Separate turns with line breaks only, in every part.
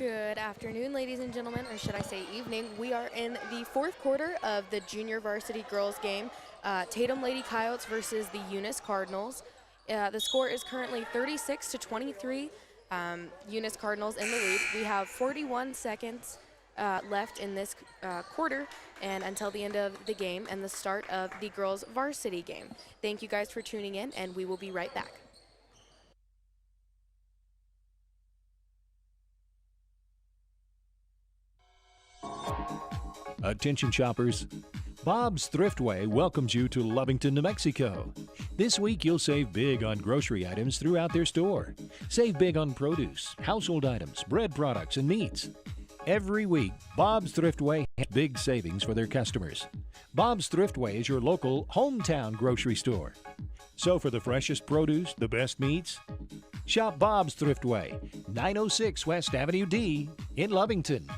Good afternoon, ladies and gentlemen, or should I say evening. We are in the fourth quarter of the junior varsity girls game, Tatum Lady Coyotes versus the Eunice Cardinals. The score is currently 36-23, Eunice Cardinals in the lead. We have 41 seconds left in this quarter and until the end of the game and the start of the girls varsity game. Thank you guys for tuning in, and we will be right back.
Attention shoppers, Bob's Thriftway welcomes you to Lovington, New Mexico. This week you'll save big on grocery items throughout their store. Save big on produce, household items, bread products, and meats. Every week, Bob's Thriftway has big savings for their customers. Bob's Thriftway is your local hometown grocery store. So for the freshest produce, the best meats, shop Bob's Thriftway, 906 West Avenue D in Lovington.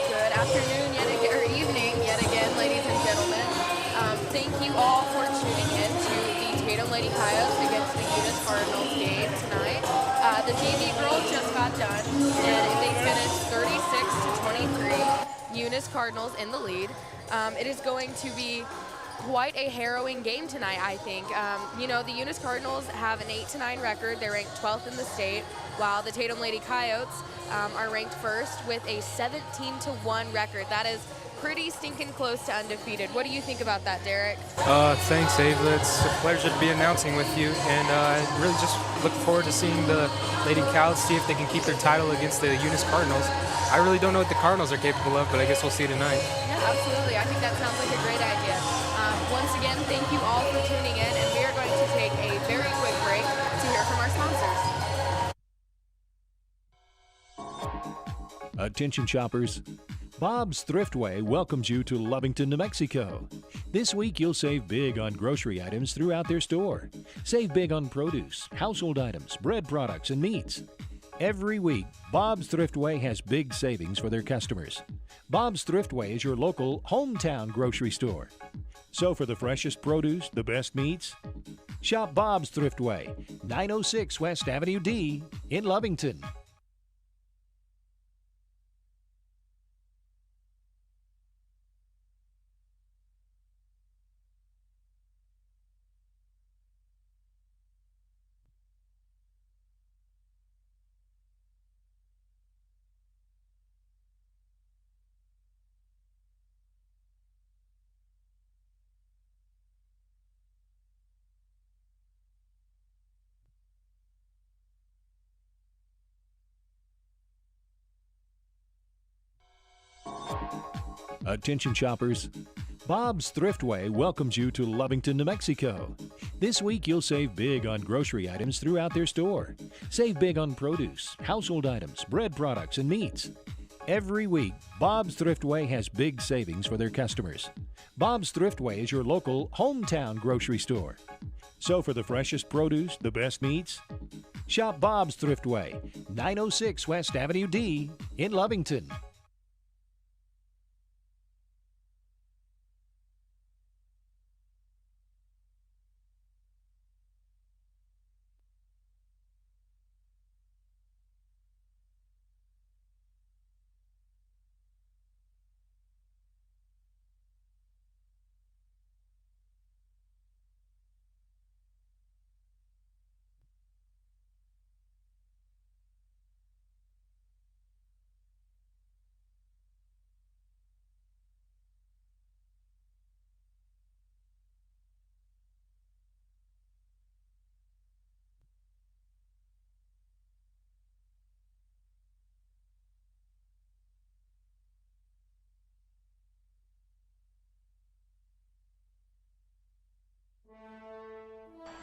Good afternoon, or evening, yet again, ladies and gentlemen. Thank you all for tuning in to the Tatum Lady Coyotes against the Eunice Cardinals game tonight. The JV girls just got done, and they finished 36-23. Eunice Cardinals in the lead. It is going to be quite a harrowing game tonight, I think. The Eunice Cardinals have an 8-9 record. They're ranked 12th in the state, while the Tatum Lady Coyotes are ranked first with a 17-1 record. That is pretty stinking close to undefeated. What do you think about that, Derek?
Thanks, Ava. It's a pleasure to be announcing with you, and I really just look forward to seeing the Lady Coyotes see if they can keep their title against the Eunice Cardinals. I really don't know what the Cardinals are capable of, but I guess we'll see tonight.
Yeah, absolutely. I think that sounds like a great idea. Once again, thank you all for tuning in, and we are going to take a very quick break to hear from our sponsors.
Attention shoppers. Bob's Thriftway welcomes you to Lovington, New Mexico. This week you'll save big on grocery items throughout their store. Save big on produce, household items, bread products, and meats. Every week, Bob's Thriftway has big savings for their customers. Bob's Thriftway is your local hometown grocery store. So for the freshest produce, the best meats, shop Bob's Thriftway, 906 West Avenue D in Lovington. Attention shoppers. Bob's Thriftway welcomes you to Lovington, New Mexico. This week you'll save big on grocery items throughout their store. Save big on produce, household items, bread products, and meats. Every week, Bob's Thriftway has big savings for their customers. Bob's Thriftway is your local hometown grocery store. So for the freshest produce, the best meats, shop Bob's Thriftway, 906 West Avenue D in Lovington.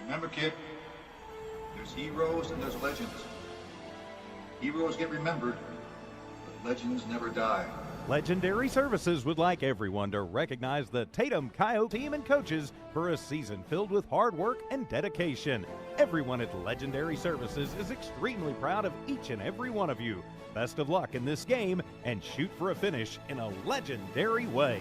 Remember, kid, there's heroes and there's legends. Heroes get remembered, but legends never die.
Legendary Services would like everyone to recognize the Tatum Coyotes team and coaches for a season filled with hard work and dedication. Everyone at Legendary Services is extremely proud of each and every one of you. Best of luck in this game and shoot for a finish in a legendary way.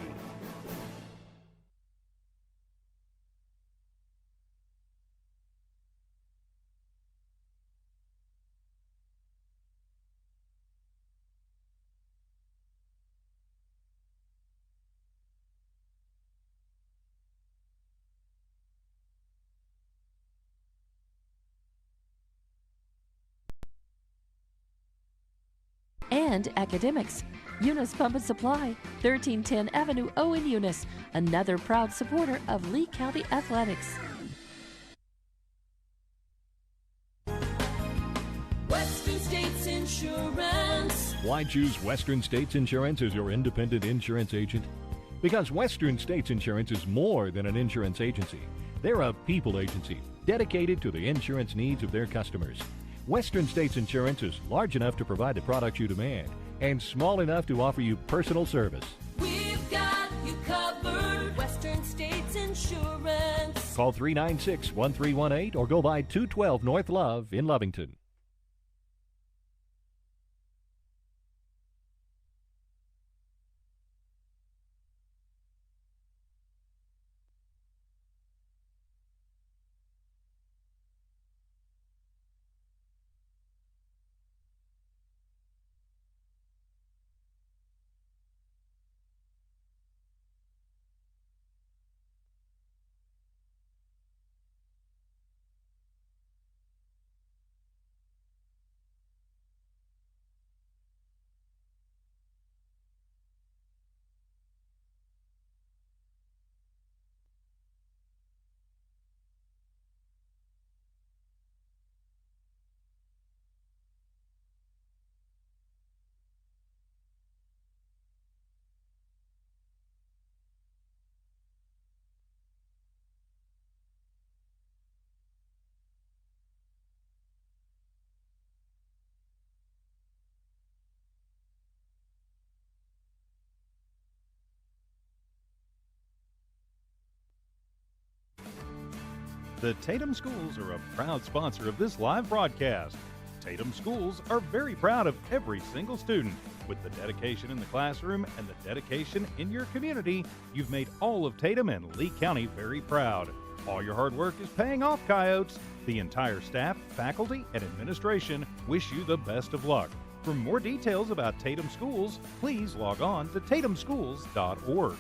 And academics. Eunice Pump and Supply, 1310 Avenue O in Eunice, another proud supporter of Lee County Athletics.
Western States Insurance.
Why choose Western States Insurance as your independent insurance agent? Because Western States Insurance is more than an insurance agency. They're a people agency dedicated to the insurance needs of their customers. Western States Insurance is large enough to provide the products you demand and small enough to offer you personal service.
We've got you covered. Western States Insurance.
Call 396-1318 or go by 212 North Love in Lovington.
The Tatum Schools are a proud sponsor of this live broadcast. Tatum Schools are very proud of every single student. With the dedication in the classroom and the dedication in your community, you've made all of Tatum and Lee County very proud. All your hard work is paying off, Coyotes. The entire staff, faculty, and administration wish you the best of luck. For more details about Tatum Schools, please log on to tatumschools.org.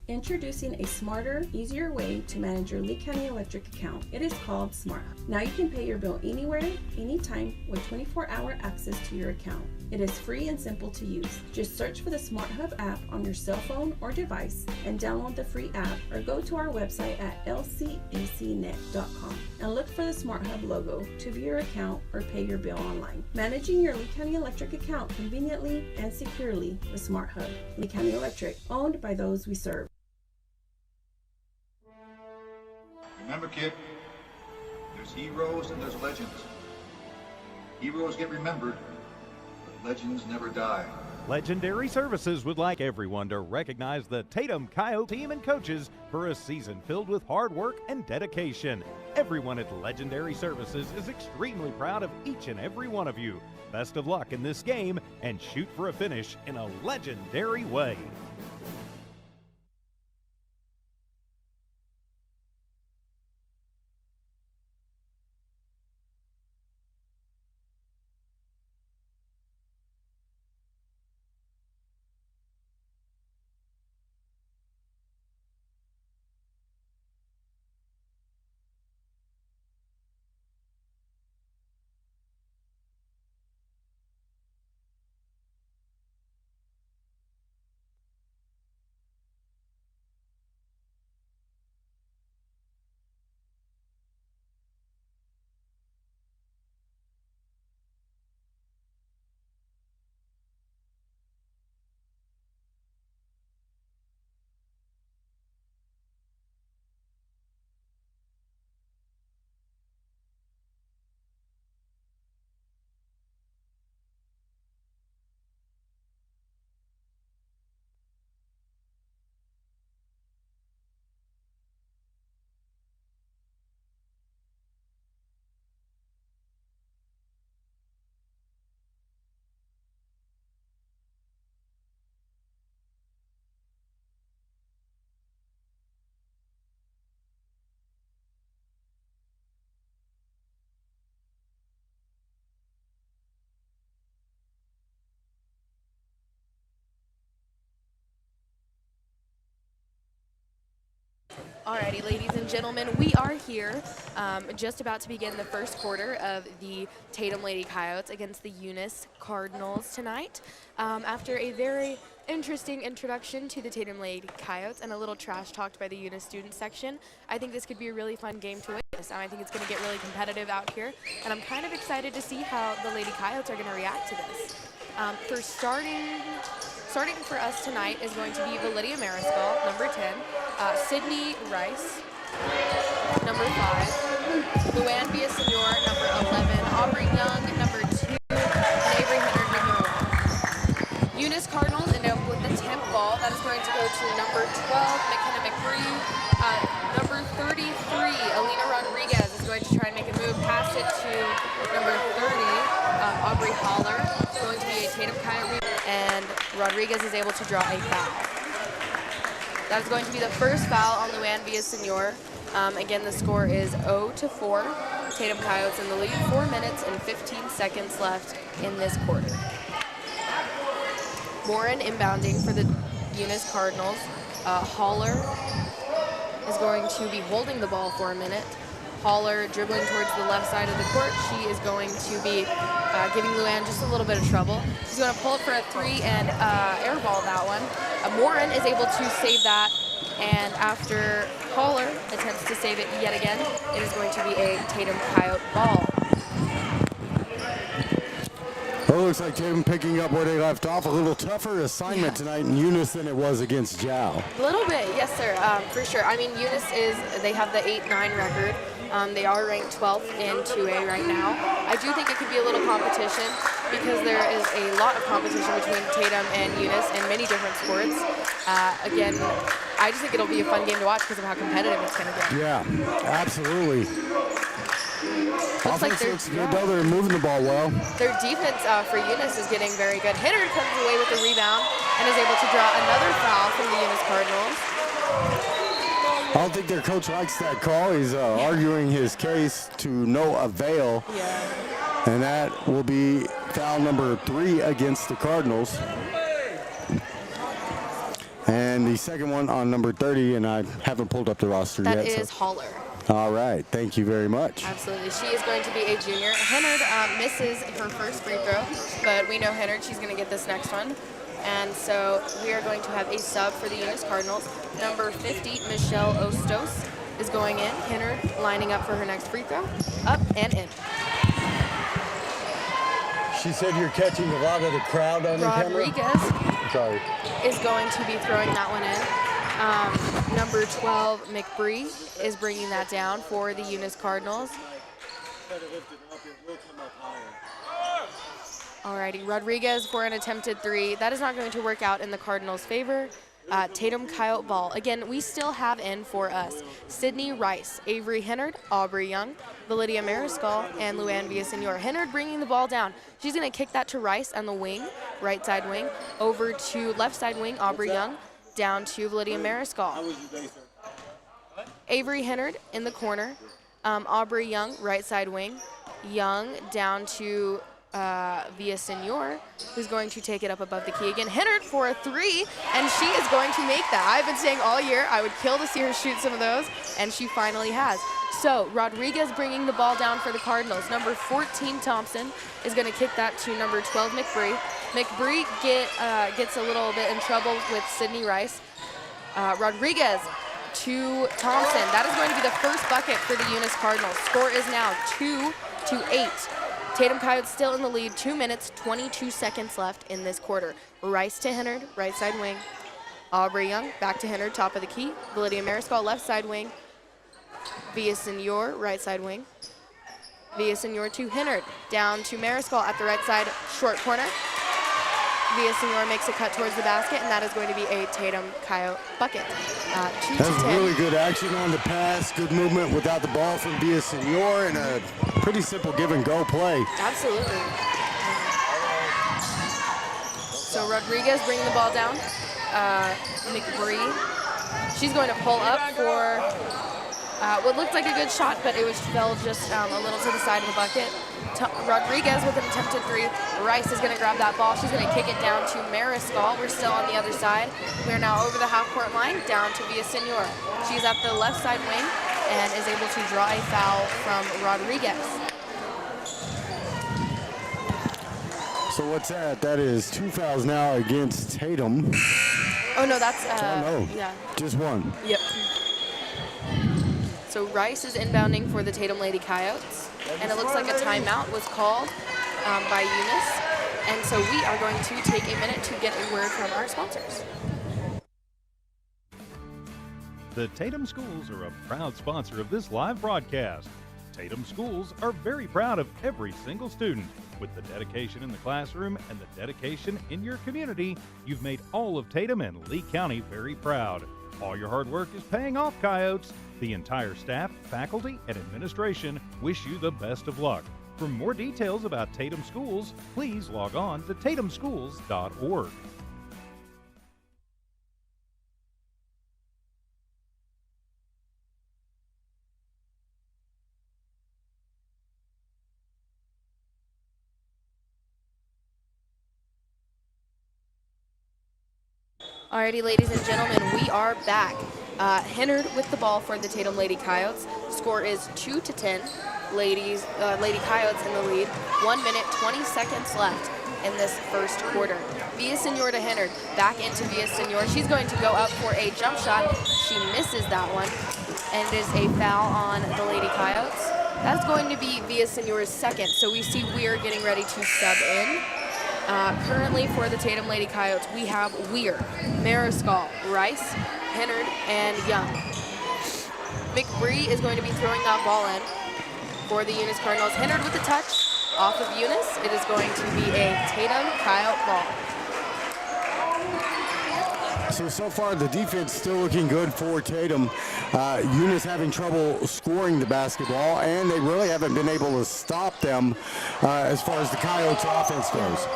Introducing a smarter, easier way to manage your Lee County Electric account. It is called Smart Hub. Now you can pay your bill anywhere, anytime, with 24-hour access to your account. It is free and simple to use. Just search for the Smart Hub app on your cell phone or device and download the free app, or go to our website at lcecnet.com and look for the Smart Hub logo to view your account or pay your bill online. Managing your Lee County Electric account conveniently and securely with Smart Hub. Lee County Electric, owned by those we serve.
Remember, kid, there's heroes and there's legends. Heroes get remembered, but legends never die.
Legendary Services would like everyone to recognize the Tatum Coyotes team and coaches for a season filled with hard work and dedication. Everyone at Legendary Services is extremely proud of each and every one of you. Best of luck in this game and shoot for a finish in a legendary way.
Alrighty, ladies and gentlemen, we are here just about to begin the first quarter of the Tatum Lady Coyotes against the Eunice Cardinals tonight. After a very interesting introduction to the Tatum Lady Coyotes and a little trash talked by the Eunice student section, I think this could be a really fun game to witness, and I think it's going to get really competitive out here, and I'm kind of excited to see how the Lady Coyotes are going to react to this. For starting for us tonight is going to be Validia Mariscal, number 10, Sydney Rice, number 5, Luann Villasenor, number 11, Aubrey Young, number 2, and Avery Henry, number 1. Eunice Cardinals end up with the 10th ball. That is going to go to number 12, McKenna McBree. Number 33, Alina Rodriguez is going to try and make a move, pass it to number 30, Aubrey Holler. It's going to be a Tatum Coyote, and Rodriguez is able to draw a foul. That is going to be the first foul on Luann Villasenor. Again, the score is 0-4. Tatum Coyotes in the lead. 4 minutes and 15 seconds left in this quarter. Morin inbounding for the Eunice Cardinals. Holler is going to be holding the ball for a minute. Holler dribbling towards the left side of the court. She is going to be giving Luann just a little bit of trouble. She's going to pull it for a 3 and airball that one. Morin is able to save that, and after Holler attempts to save it yet again, it is going to be a Tatum Coyote ball.
Well, it looks like Tatum picking up where they left off. A little tougher assignment tonight in Eunice than it was against Jow.
A little bit, yes, sir, for sure. I mean, Eunice they have the 8-9 record. They are ranked 12th in 2A right now. I do think it could be a little competition because there is a lot of competition between Tatum and Eunice in many different sports. Again, I just think it'll be a fun game to watch because of how competitive it's going to get.
Yeah, absolutely.
Looks like
Offense looks good, though. They're moving the ball well.
their defense for Eunice is getting very good. Hinnard comes away with the rebound and is able to draw another foul from the Eunice Cardinals.
I don't think their coach likes that call. He's arguing his case to no avail.
Yeah.
And that will be foul number 3 against the Cardinals. And the second one on number 30, and I haven't pulled up the roster yet.
That is Haller.
All right, thank you very much.
Absolutely. She is going to be a junior. Hinnard misses her first free throw, but we know Hinnard, she's going to get this next one. And so we are going to have a sub for the Eunice Cardinals. Number 50, Michelle Ostos, is going in. Hinnard lining up for her next free throw. Up and in.
She said you're catching a lot of the crowd on the camera.
Rodriguez
Sorry.
is going to be throwing that one in. Number 12, McBree, is bringing that down for the Eunice Cardinals. Alrighty, Rodriguez for an attempted 3. That is not going to work out in the Cardinals' favor. Tatum Coyote ball. Again, we still have in for us Sydney Rice, Avery Hinnard, Aubrey Young, Validia Mariscal, and Luann Villasenor. Hinnard bringing the ball down. She's going to kick that to Rice on the wing, right side wing, over to left side wing, Aubrey Young, down to Validia Mariscal. Avery Hinnard in the corner, Aubrey Young, right side wing, Young down to Villasenor, who's going to take it up above the key again. Hinnard for a 3, and she is going to make that. I've been saying all year I would kill to see her shoot some of those, and she finally has. So Rodriguez bringing the ball down for the Cardinals. Number 14, Thompson, is going to kick that to number 12, McBree. McBree gets a little bit in trouble with Sydney Rice. Rodriguez to Thompson. That is going to be the first bucket for the Eunice Cardinals. Score is now 2-8. Tatum Coyotes still in the lead, 2 minutes, 22 seconds left in this quarter. Rice to Hinnard, right side wing. Aubrey Young, back to Hinnard, top of the key. Validia Mariscal, left side wing. Villasenor, right side wing. Villasenor to Hinnard, down to Mariscal at the right side, short corner. Villasenor makes a cut towards the basket, and that is going to be a Tatum Coyote bucket. 2-10.
That's really good action on the pass, good movement without the ball from Villasenor, and a pretty simple give-and-go play.
Absolutely. So Rodriguez bringing the ball down. McBree, she's going to pull up for what looked like a good shot, but it fell just a little to the side of the bucket. Rodriguez with an attempted 3. Rice is going to grab that ball. She's going to kick it down to Mariscal. We're still on the other side. We're now over the half-court line, down to Villasenor. She's at the left side wing and is able to draw a foul from Rodriguez.
So what's that? That is 2 fouls now against Tatum.
Oh, no, that's,
no,
yeah.
just one.
Yep. So Rice is inbounding for the Tatum Lady Coyotes, and it looks like a timeout was called by Eunice. And so we are going to take a minute to get a word from our sponsors.
The Tatum Schools are a proud sponsor of this live broadcast. Tatum Schools are very proud of every single student. With the dedication in the classroom and the dedication in your community, you've made all of Tatum and Lee County very proud. All your hard work is paying off, Coyotes. The entire staff, faculty, and administration wish you the best of luck. For more details about Tatum Schools, please log on to tatumschools.org.
Alrighty, ladies and gentlemen, we are back. Hinnard with the ball for the Tatum Lady Coyotes. Score is 2-10. Lady Coyotes in the lead. 1 minute, 20 seconds left in this first quarter. Villasenor to Hinnard. Back into Villasenor. She's going to go up for a jump shot. She misses that one. And it is a foul on the Lady Coyotes. That's going to be Villasenor's second. So we see Weir getting ready to sub in. Currently for the Tatum Lady Coyotes, we have Weir, Mariscal, Rice, Hinnard, and Young. McBree is going to be throwing that ball in for the Eunice Cardinals. Hinnard with the touch off of Eunice. It is going to be a Tatum Coyote ball.
So far the defense still looking good for Tatum. Eunice having trouble scoring the basketball, and they really haven't been able to stop them as far as the Coyotes offense goes.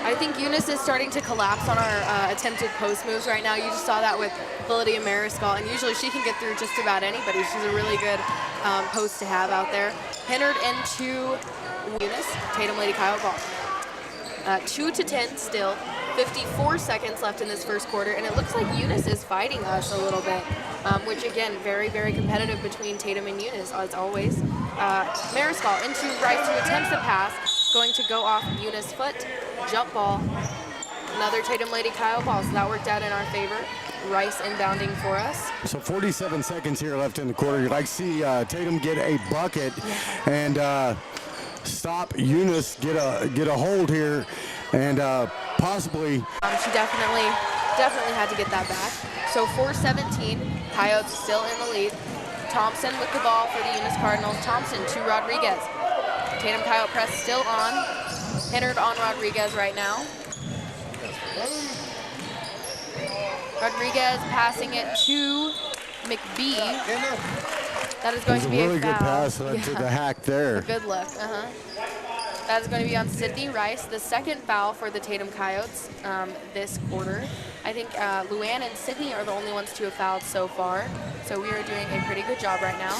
I think Eunice is starting to collapse on our attempted post moves right now. You just saw that with Lady Mariscal, and usually she can get through just about anybody. She's a really good post to have out there. Hindered into Eunice, Tatum Lady Coyote ball. 2-10 still, 54 seconds left in this first quarter, and it looks like Eunice is fighting us a little bit, which again, very, very competitive between Tatum and Eunice, as always. Mariscal into Rice, who attempts the pass, going to go off Eunice's foot, jump ball, another Tatum Lady Coyote ball, so that worked out in our favor. Rice inbounding for us.
So 47 seconds here left in the quarter. You'd like to see Tatum get a bucket and stop Eunice, get a hold here, and possibly.
She definitely had to get that back. So 4:17, Coyotes still in the lead. Thompson with the ball for the Eunice Cardinals. Thompson to Rodriguez. Tatum Coyote press still on. Hindered on Rodriguez right now. Rodriguez passing it to McBee. That is going to be a
really
foul.
Good pass to the hack there.
Good look. That is going to be on Sydney Rice, the second foul for the Tatum Coyotes this quarter. I think Luann and Sydney are the only ones to have fouled so far, so we are doing a pretty good job right now.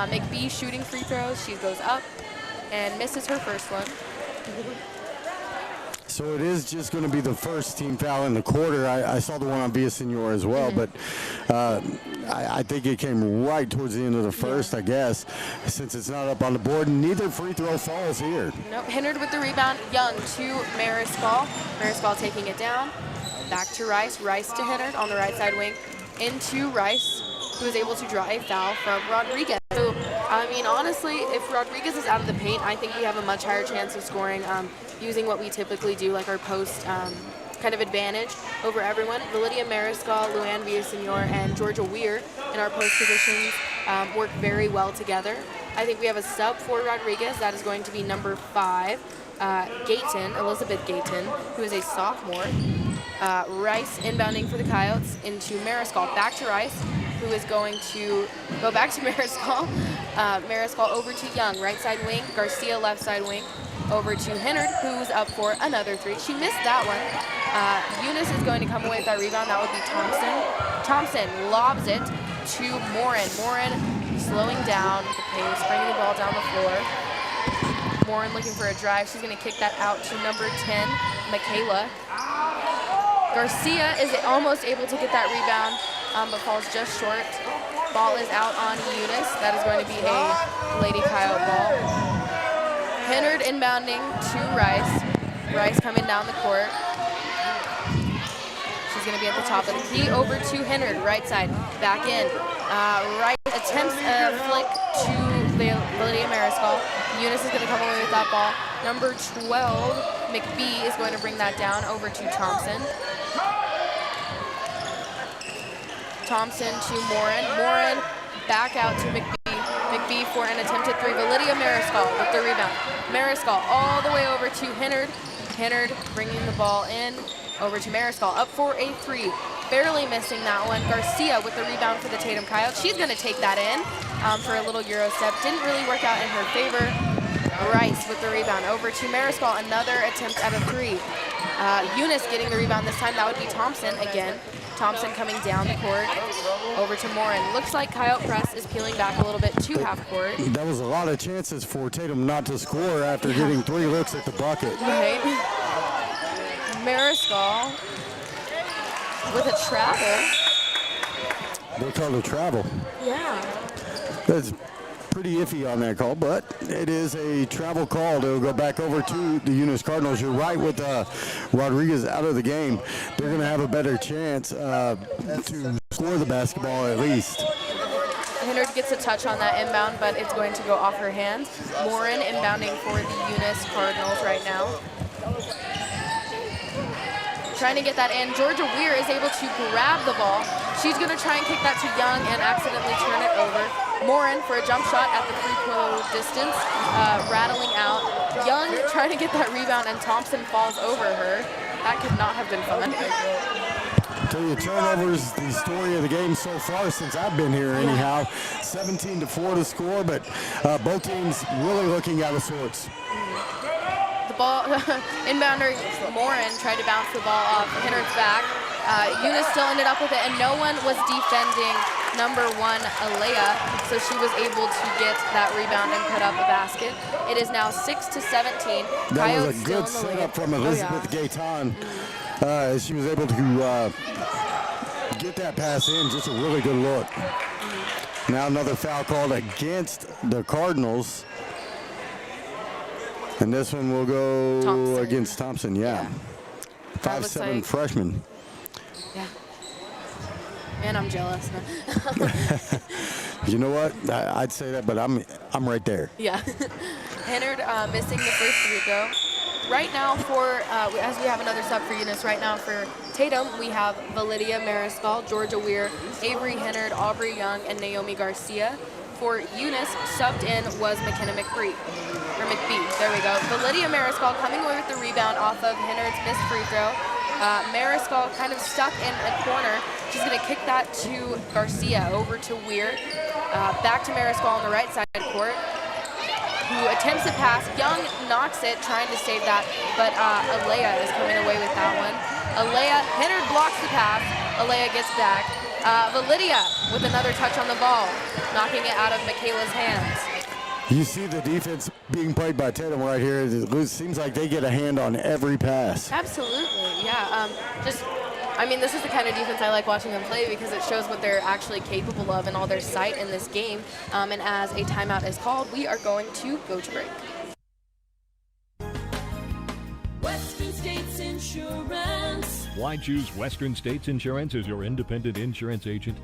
McBee shooting free throws. She goes up and misses her first one.
So it is just going to be the first team foul in the quarter. I saw the one on Villasenor as well, but I think it came right towards the end of the first, I guess, since it's not up on the board. Neither free throw falls here.
Nope, hindered with the rebound. Young to Mariscal. Mariscal taking it down. Back to Rice. Rice to Hindered on the right side wing. Into Rice, who is able to draw a foul from Rodriguez. So, I mean, honestly, if Rodriguez is out of the paint, I think we have a much higher chance of scoring using what we typically do, like our post kind of advantage over everyone. Lydia Mariscal, Luann Villasenor, and Georgia Weir in our post positions work very well together. I think we have a sub for Rodriguez. That is going to be number 5, Gayton, Elizabeth Gayton, who is a sophomore. Rice inbounding for the Coyotes into Mariscal. Back to Rice, who is going to go back to Mariscal. Mariscal over to Young, right side wing. Garcia, left side wing. Over to Hindered, who's up for another 3. She missed that one. Eunice is going to come away with that rebound. That would be Thompson. Thompson lobs it to Morin. Morin slowing down the pace, bringing the ball down the floor. Morin looking for a drive. She's going to kick that out to number 10, Michaela. Garcia is almost able to get that rebound, but falls just short. Ball is out on Eunice. That is going to be a Lady Coyote ball. Hindered inbounding to Rice. Rice coming down the court. She's going to be at the top of the key. Over to Hindered, right side. Back in. Rice attempts a flick to Lydia Mariscal. Eunice is going to come away with that ball. Number 12, McBee, is going to bring that down over to Thompson. Thompson to Morin. Morin back out to McBee. McBee for an attempted 3. Lydia Mariscal with the rebound. Mariscal all the way over to Hindered. Hindered bringing the ball in over to Mariscal. Up for a 3. Barely missing that one. Garcia with the rebound for the Tatum Coyotes. She's going to take that in for a little Euro step. Didn't really work out in her favor. Rice with the rebound over to Mariscal. Another attempt at a 3. Eunice getting the rebound this time. That would be Thompson again. Thompson coming down the court over to Morin. Looks like Coyote press is peeling back a little bit to half court.
That was a lot of chances for Tatum not to score after getting 3 looks at the bucket.
Right. Mariscal with a travel.
They called a travel.
Yeah.
That's pretty iffy on that call, but it is a travel call. They'll go back over to the Eunice Cardinals. You're right with Rodriguez out of the game. They're going to have a better chance to score the basketball at least.
Hindered gets a touch on that inbound, but it's going to go off her hands. Morin inbounding for the Eunice Cardinals right now. Trying to get that in. Georgia Weir is able to grab the ball. She's going to try and kick that to Young and accidentally turn it over. Morin for a jump shot at the free-throw distance, rattling out. Young trying to get that rebound, and Thompson falls over her. That could not have been fun.
Tell you, turnovers, the story of the game so far since I've been here anyhow. 17-4 to score, but both teams really looking out of sorts.
The ball, inbounder Morin tried to bounce the ball off Hennard's back. Eunice still ended up with it, and no one was defending number 1, Alea, so she was able to get that rebound and put up a basket. It is now 6-17.
That
Coyotes
was a good
still in the
setup
lead.
from Elizabeth Gaetan. She was able to get that pass in, just a really good look. Now another foul called against the Cardinals. And this one will go
Thompson.
against Thompson, yeah. 5'7"
like-
freshman.
Yeah. Man, I'm jealous.
You know what? I'd say that, but I'm right there.
Yeah. Hennard missing the first free throw. Right now for, as we have another sub for Eunice, right now for Tatum, we have Validia Mariscal, Georgia Weir, Avery Hennard, Aubrey Young, and Naomi Garcia. For Eunice, subbed in was McKenna McBee. There we go. Validia Mariscal coming away with the rebound off of Hennard's missed free throw. Mariscal kind of stuck in a corner. She's going to kick that to Garcia, over to Weir. Back to Mariscal on the right side of the court, who attempts to pass. Young knocks it, trying to save that, but Alea is coming away with that one. Hennard blocks the pass. Alea gets back. Validia with another touch on the ball, knocking it out of Michaela's hands.
You see the defense being played by Tatum right here. It seems like they get a hand on every pass.
Absolutely, yeah. This is the kind of defense I like watching them play, because it shows what they're actually capable of and all their sight in this game. And as a timeout is called, we are going to go to break.
Western States Insurance.
Why choose Western States Insurance as your independent insurance agent?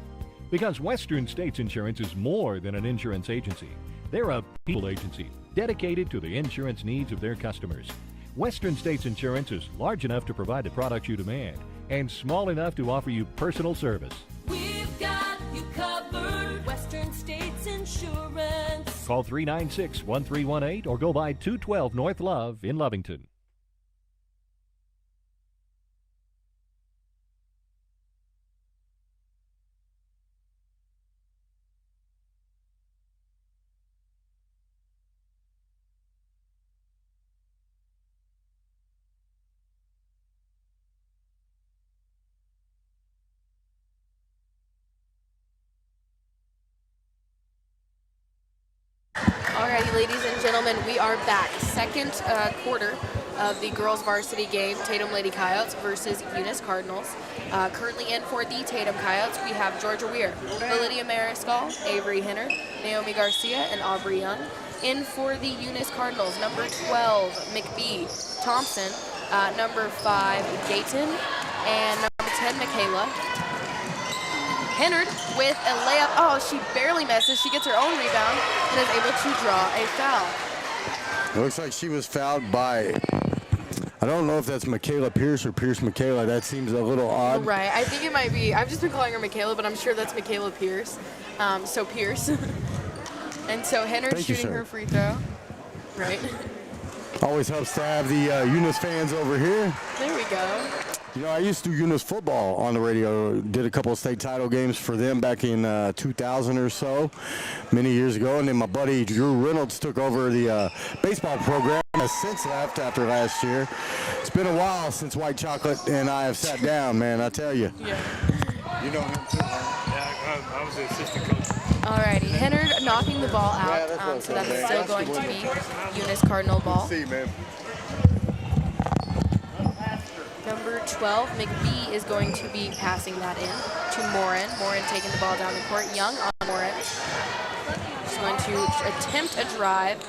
Because Western States Insurance is more than an insurance agency. They're a people agency dedicated to the insurance needs of their customers. Western States Insurance is large enough to provide the products you demand and small enough to offer you personal service.
We've got you covered. Western States Insurance.
Call 396-1318 or go by 212 North Love in Lovington.
Alrighty, ladies and gentlemen, we are back. Second quarter of the girls varsity game, Tatum Lady Coyotes versus Eunice Cardinals. Currently in for the Tatum Coyotes, we have Georgia Weir, Validia Mariscal, Avery Hennard, Naomi Garcia, and Aubrey Young. In for the Eunice Cardinals, number 12, McBee, Thompson, number 5, Gayton, and number 10, Michaela. Hennard with a layup. Oh, she barely misses. She gets her own rebound and is able to draw a foul.
It looks like she was fouled by, I don't know if that's Michaela Pierce or Pierce Michaela. That seems a little odd.
Right, I think it might be. I've just been calling her Michaela, but I'm sure that's Michaela Pierce. So Pierce. And so Hennard shooting her free throw. Right.
Always helps to have the Eunice fans over here.
There we go.
You know, I used to do Eunice football on the radio. Did a couple of state title games for them back in 2000 or so, many years ago. And then my buddy Drew Reynolds took over the baseball program. Has since left after last year. It's been a while since White Chocolate and I have sat down, man, I tell you.
Yeah.
You know him too, huh?
Yeah, I was the assistant coach.
Alrighty, Hennard knocking the ball out, so that is still going to be Eunice Cardinal ball.
See, man.
Number 12, McBee, is going to be passing that in to Morin. Morin taking the ball down the court. Young on Morin. She's going to attempt a drive,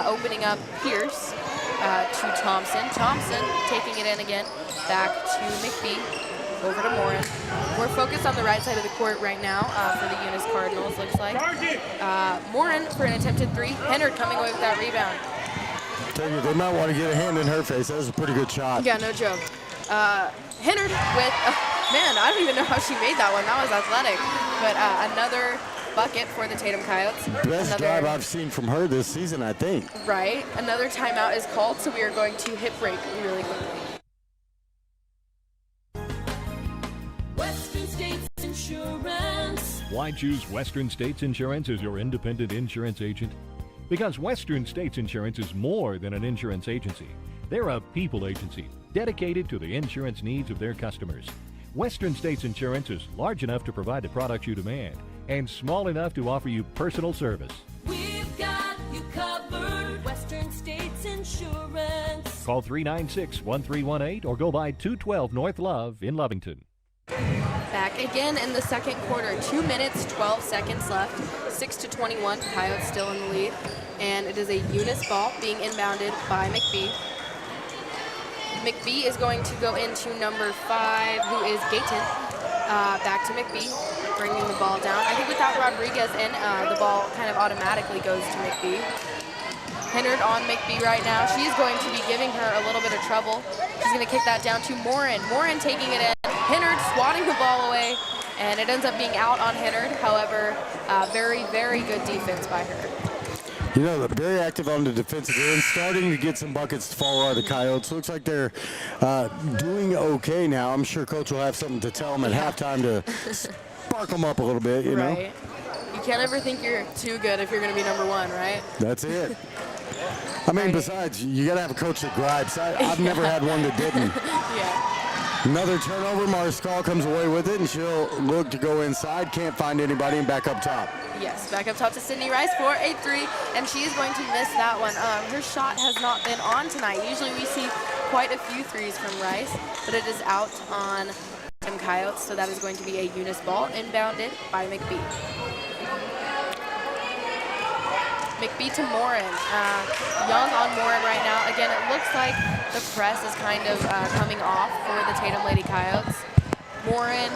opening up Pierce to Thompson. Thompson taking it in again, back to McBee, over to Morin. We're focused on the right side of the court right now for the Eunice Cardinals, looks like. Morin for an attempted three. Hennard coming away with that rebound.
Tell you, they might want to get a hand in her face. That was a pretty good shot.
Yeah, no joke. Hennard with, man, I don't even know how she made that one. That was athletic. But another bucket for the Tatum Coyotes.
Best drive I've seen from her this season, I think.
Right. Another timeout is called, so we are going to hit break really quickly.
Why choose Western States Insurance as your independent insurance agent? Because Western States Insurance is more than an insurance agency. They're a people agency dedicated to the insurance needs of their customers. Western States Insurance is large enough to provide the products you demand and small enough to offer you personal service.
We've got you covered. Western States Insurance.
Call 396-1318 or go by 212 North Love in Lovington.
Back again in the second quarter. 2 minutes, 12 seconds left. 6-21. Coyotes still in the lead. And it is a Eunice ball being inbounded by McBee. McBee is going to go into number 5, who is Gayton. Back to McBee, bringing the ball down. I think without Rodriguez in, the ball kind of automatically goes to McBee. Hindered on McBee right now. She is going to be giving her a little bit of trouble. She's going to kick that down to Morin. Morin taking it in. Hindered swatting the ball away, and it ends up being out on Hindered. However, very, very good defense by her.
You know, they're very active on the defensive end, starting to get some buckets to fall out of the Coyotes. Looks like they're doing okay now. I'm sure Coach will have something to tell them at halftime to spark them up a little bit, you know?
You can't ever think you're too good if you're going to be number 1, right?
That's it. I mean, besides, you got to have a coach that gripes. I've never had one that didn't. Another turnover. Mariscal comes away with it, and she'll look to go inside. Can't find anybody, and back up top.
Yes, back up top to Sydney Rice for a 3, and she is going to miss that one. Her shot has not been on tonight. Usually we see quite a few threes from Rice, but it is out on some Coyotes, so that is going to be a Eunice ball inbounded by McBee. McBee to Morin. Young on Morin right now. Again, it looks like the press is kind of coming off for the Tatum Lady Coyotes. Morin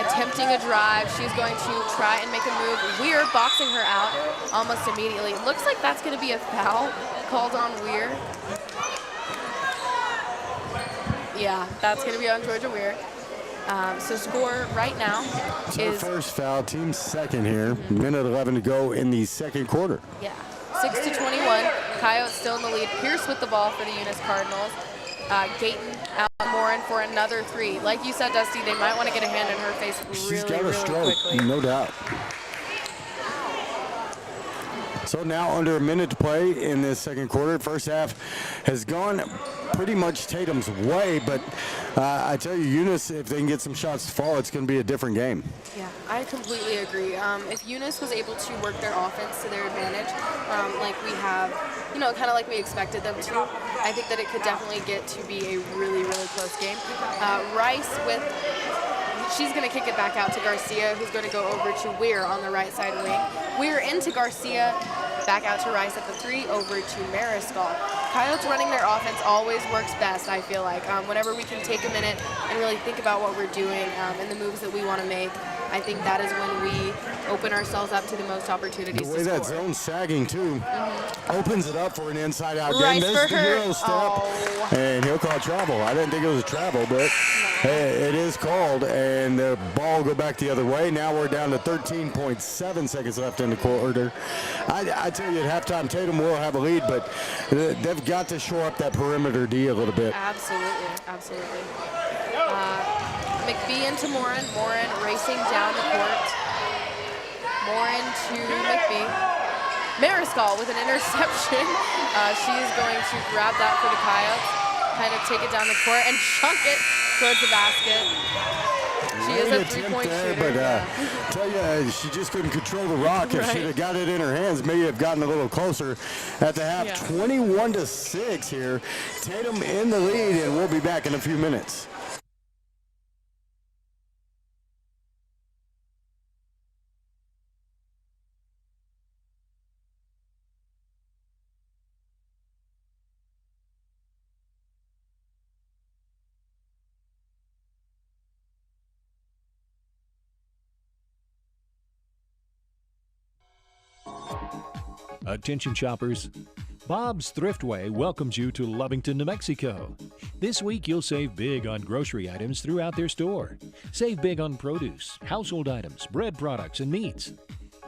attempting a drive. She's going to try and make a move. Weir boxing her out almost immediately. Looks like that's going to be a foul called on Weir. Yeah, that's going to be on Georgia Weir. So score right now is
first foul, team second here. Minute 11 to go in the second quarter.
Yeah, 6-21. Coyotes still in the lead. Pierce with the ball for the Eunice Cardinals. Gayton out Morin for another 3. Like you said, Dusty, they might want to get a hand in her face really quickly.
No doubt. So now under a minute to play in this second quarter. First half has gone pretty much Tatum's way, but I tell you, Eunice, if they can get some shots to fall, it's going to be a different game.
Yeah, I completely agree. If Eunice was able to work their offense to their advantage, like we have, kind of like we expected them to, I think that it could definitely get to be a really, really close game. Rice she's going to kick it back out to Garcia, who's going to go over to Weir on the right side wing. Weir into Garcia, back out to Rice at the 3, over to Mariscal. Coyotes running their offense always works best, I feel like. Whenever we can take a minute and really think about what we're doing and the moves that we want to make, I think that is when we open ourselves up to the most opportunities
the way
to score.
That zone's sagging, too, opens it up for an inside-out game.
Rice
There's
for
the
her.
Euro step, and he'll call travel. I didn't think it was a travel, but hey, it is called, and the ball will go back the other way. Now we're down to 13.7 seconds left in the quarter. I tell you, at halftime, Tatum will have a lead, but they've got to shore up that perimeter D a little bit.
Absolutely. McBee into Morin. Morin racing down the court. Morin to McBee. Mariscal with an interception. She is going to grab that for the Coyotes, kind of take it down the court and chunk it towards the basket. She is a three-point shooter.
But tell you, she just couldn't control the rock. If she'd have got it in her hands, maybe have gotten a little closer at the half. 21-6 here. Tatum in the lead, and we'll be back in a few minutes.
Attention shoppers, Bob's Thriftway welcomes you to Lovington, New Mexico. This week you'll save big on grocery items throughout their store. Save big on produce, household items, bread products, and meats.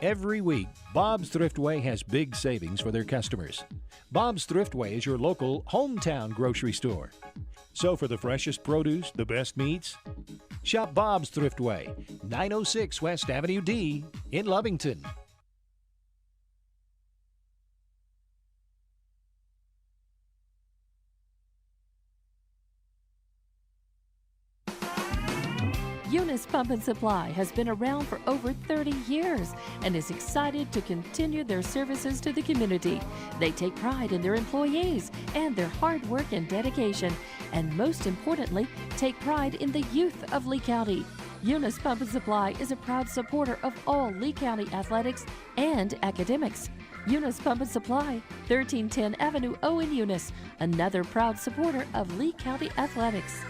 Every week, Bob's Thriftway has big savings for their customers. Bob's Thriftway is your local hometown grocery store. So for the freshest produce, the best meats, Shop Bob's Thriftway, 906 West Avenue D in Lovington.
Eunice Pump and Supply has been around for over 30 years and is excited to continue their services to the community. They take pride in their employees and their hard work and dedication, and most importantly, take pride in the youth of Lee County. Eunice Pump and Supply is a proud supporter of all Lee County athletics and academics. Eunice Pump and Supply, 1310 Avenue O in Eunice, another proud supporter of Lee County athletics.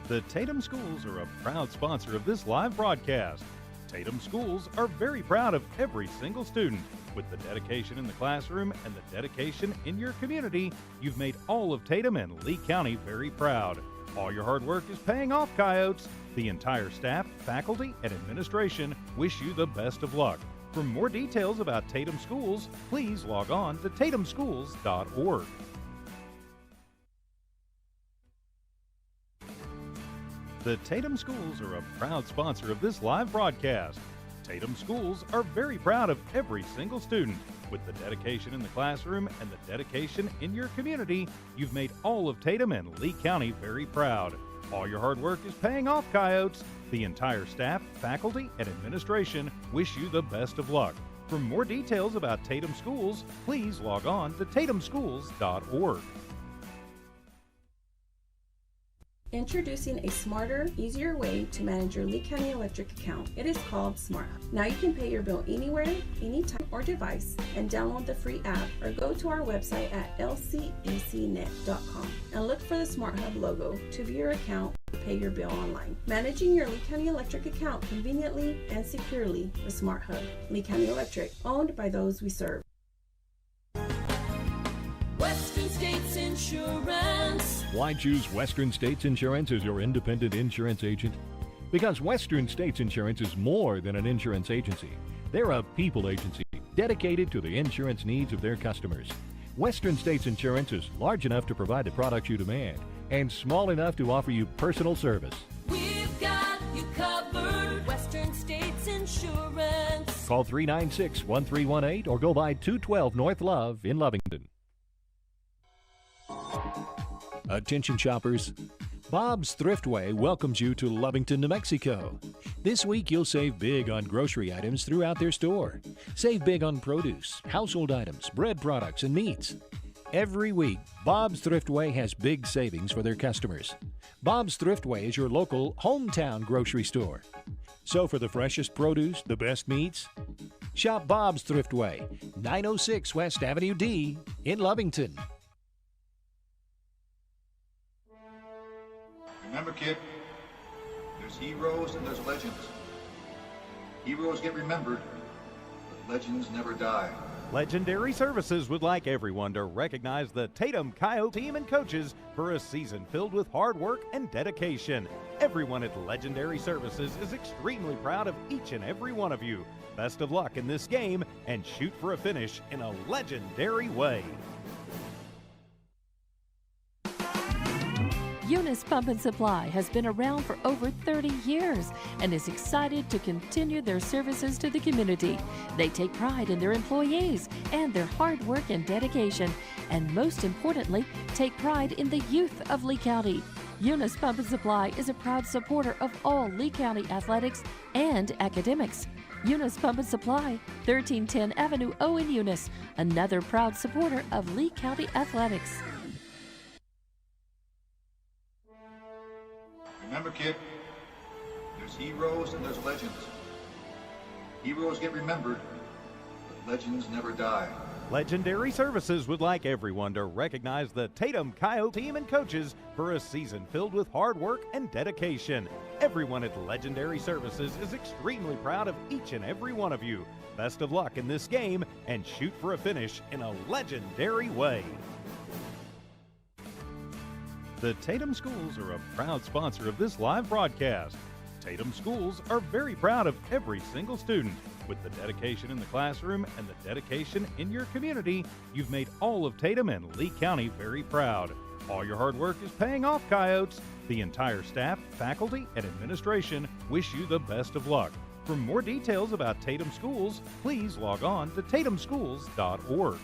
The Tatum Schools are a proud sponsor of this live broadcast. Tatum Schools are very proud of every single student. With the dedication in the classroom and the dedication in your community, you've made all of Tatum and Lee County very proud. All your hard work is paying off, Coyotes. The entire staff, faculty, and administration wish you the best of luck. For more details about Tatum Schools, please log on to tatumschools.org. The Tatum Schools are a proud sponsor of this live broadcast. Tatum Schools are very proud of every single student. With the dedication in the classroom and the dedication in your community, you've made all of Tatum and Lee County very proud. All your hard work is paying off, Coyotes. The entire staff, faculty, and administration wish you the best of luck. For more details about Tatum Schools, please log on to tatumschools.org.
Introducing a smarter, easier way to manage your Lee County Electric account. It is called Smart Hub. Now you can pay your bill anywhere, anytime, or device, and download the free app or go to our website at lcecnet.com and look for the Smart Hub logo to view your account and pay your bill online. Managing your Lee County Electric account conveniently and securely with Smart Hub. Lee County Electric, owned by those we serve.
Western States Insurance.
Why choose Western States Insurance as your independent insurance agent? Because Western States Insurance is more than an insurance agency. They're a people agency dedicated to the insurance needs of their customers. Western States Insurance is large enough to provide the products you demand and small enough to offer you personal service.
We've got you covered. Western States Insurance.
Call 396-1318 or go by 212 North Love in Lovington. Attention shoppers, Bob's Thriftway welcomes you to Lovington, New Mexico. This week you'll save big on grocery items throughout their store. Save big on produce, household items, bread products, and meats. Every week, Bob's Thriftway has big savings for their customers. Bob's Thriftway is your local hometown grocery store. So for the freshest produce, the best meats, shop Bob's Thriftway, 906 West Avenue D in Lovington.
Remember, kid, there's heroes and there's legends. Heroes get remembered, but legends never die.
Legendary Services would like everyone to recognize the Tatum Coyotes team and coaches for a season filled with hard work and dedication. Everyone at Legendary Services is extremely proud of each and every one of you. Best of luck in this game and shoot for a finish in a legendary way.
Eunice Pump and Supply has been around for over 30 years and is excited to continue their services to the community. They take pride in their employees and their hard work and dedication, and most importantly, take pride in the youth of Lee County. Eunice Pump and Supply is a proud supporter of all Lee County athletics and academics. Eunice Pump and Supply, 1310 Avenue O in Eunice, another proud supporter of Lee County athletics.
Remember, kid, there's heroes and there's legends. Heroes get remembered, but legends never die.
Legendary Services would like everyone to recognize the Tatum Coyotes team and coaches for a season filled with hard work and dedication. Everyone at Legendary Services is extremely proud of each and every one of you. Best of luck in this game and shoot for a finish in a legendary way. The Tatum Schools are a proud sponsor of this live broadcast. Tatum Schools are very proud of every single student. With the dedication in the classroom and the dedication in your community, you've made all of Tatum and Lee County very proud. All your hard work is paying off, Coyotes. The entire staff, faculty, and administration wish you the best of luck. For more details about Tatum Schools, please log on to tatumschools.org.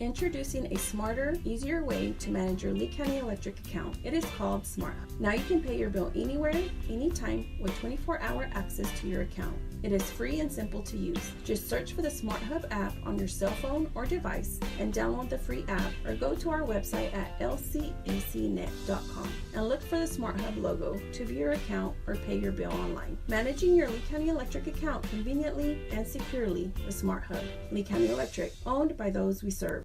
Introducing a smarter, easier way to manage your Lee County Electric account. It is called Smart Hub. Now you can pay your bill anywhere, anytime with 24-hour access to your account. It is free and simple to use. Just search for the Smart Hub app on your cell phone or device and download the free app, or go to our website at lcecnet.com and look for the Smart Hub logo to view your account or pay your bill online. Managing your Lee County Electric account conveniently and securely with Smart Hub. Lee County Electric, owned by those we serve.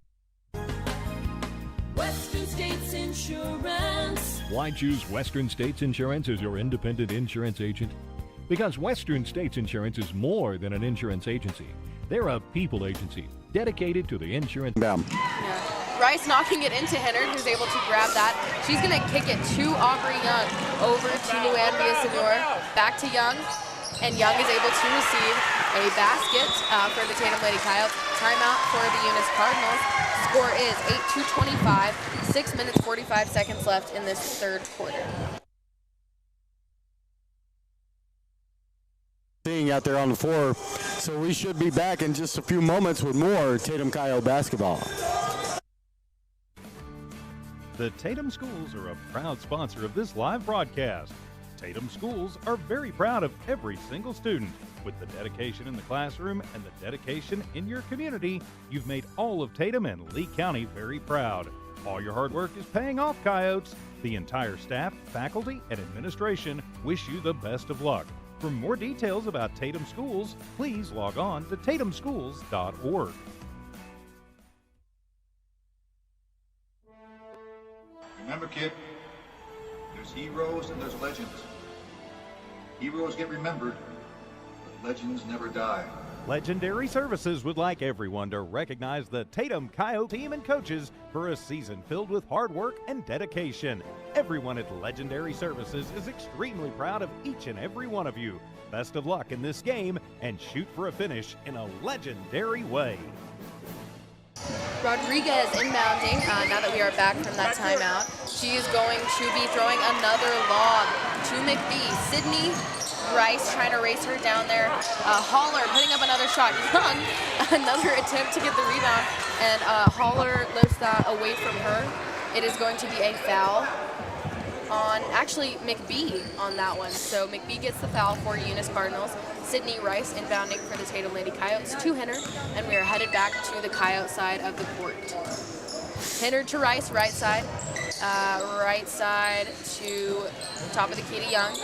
Western States Insurance.
Why choose Western States Insurance as your independent insurance agent? Because Western States Insurance is more than an insurance agency. They're a people agency dedicated to the insurance.
Rice knocking it into Hennard, who's able to grab that. She's going to kick it to Aubrey Young, over to Luann Villasenor, back to Young, and Young is able to receive a basket for the Tatum Lady Coyotes. Timeout for the Eunice Cardinals. Score is 8-25, 6 minutes 45 seconds left in this third quarter.
Seeing out there on the floor, so we should be back in just a few moments with more Tatum Coyote basketball.
The Tatum Schools are a proud sponsor of this live broadcast. Tatum Schools are very proud of every single student. With the dedication in the classroom and the dedication in your community, you've made all of Tatum and Lee County very proud. All your hard work is paying off, Coyotes. The entire staff, faculty, and administration wish you the best of luck. For more details about Tatum Schools, please log on to tatumschools.org.
Remember, kid, there's heroes and there's legends. Heroes get remembered, but legends never die.
Legendary Services would like everyone to recognize the Tatum Coyote team and coaches for a season filled with hard work and dedication. Everyone at Legendary Services is extremely proud of each and every one of you. Best of luck in this game and shoot for a finish in a legendary way.
Rodriguez inbounding now that we are back from that timeout. She is going to be throwing another lob to McBee. Sydney Rice trying to race her down there. Holler putting up another shot. Young, another attempt to get the rebound, and Holler lifts that away from her. It is going to be a foul on, actually, McBee on that one. So McBee gets the foul for Eunice Cardinals. Sydney Rice inbounding for the Tatum Lady Coyotes to Hennard, and we are headed back to the Coyote side of the court. Hennard to Rice, right side to top of the key to Young.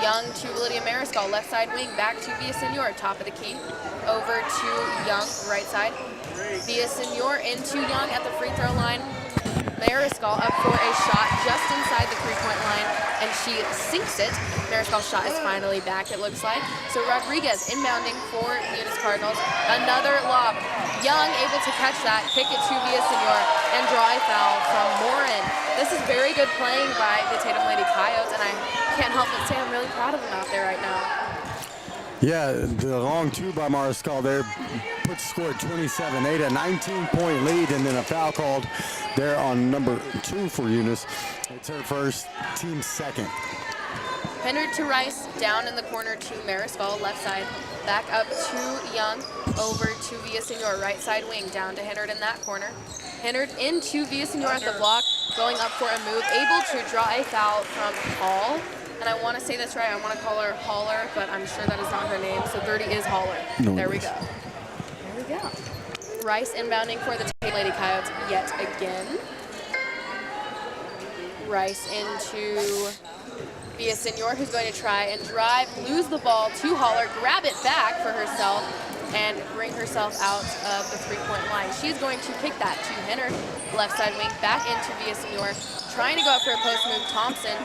Young to Lydia Mariscal, left side wing, back to Villasenor, top of the key. Over to Young, right side. Villasenor into Young at the free throw line. Mariscal up for a shot just inside the three-point line, and she sinks it. Mariscal's shot is finally back, it looks like. So Rodriguez inbounding for Eunice Cardinals. Another lob. Young able to catch that, kick it to Villasenor, and draw a foul from Morin. This is very good playing by the Tatum Lady Coyotes, and I can't help but say I'm really proud of them out there right now.
Yeah, the long two by Mariscal there puts the score at 27-8, a 19-point lead, and then a foul called there on number 2 for Eunice. It's her first, team second.
Hennard to Rice, down in the corner to Mariscal, left side. Back up to Young, over to Villasenor, right side wing, down to Hennard in that corner. Hennard into Villasenor at the block, going up for a move, able to draw a foul from Hall. And I want to say this right, I want to call her Holler, but I'm sure that is not her name, so 30 is Holler.
No,
there we go. There we go. Rice inbounding for the Tatum Lady Coyotes yet again. Rice into Villasenor, who's going to try and drive, lose the ball to Holler, grab it back for herself, and bring herself out of the three-point line. She's going to kick that to Hennard, left side wing, back into Villasenor, trying to go up for a post move. Thompson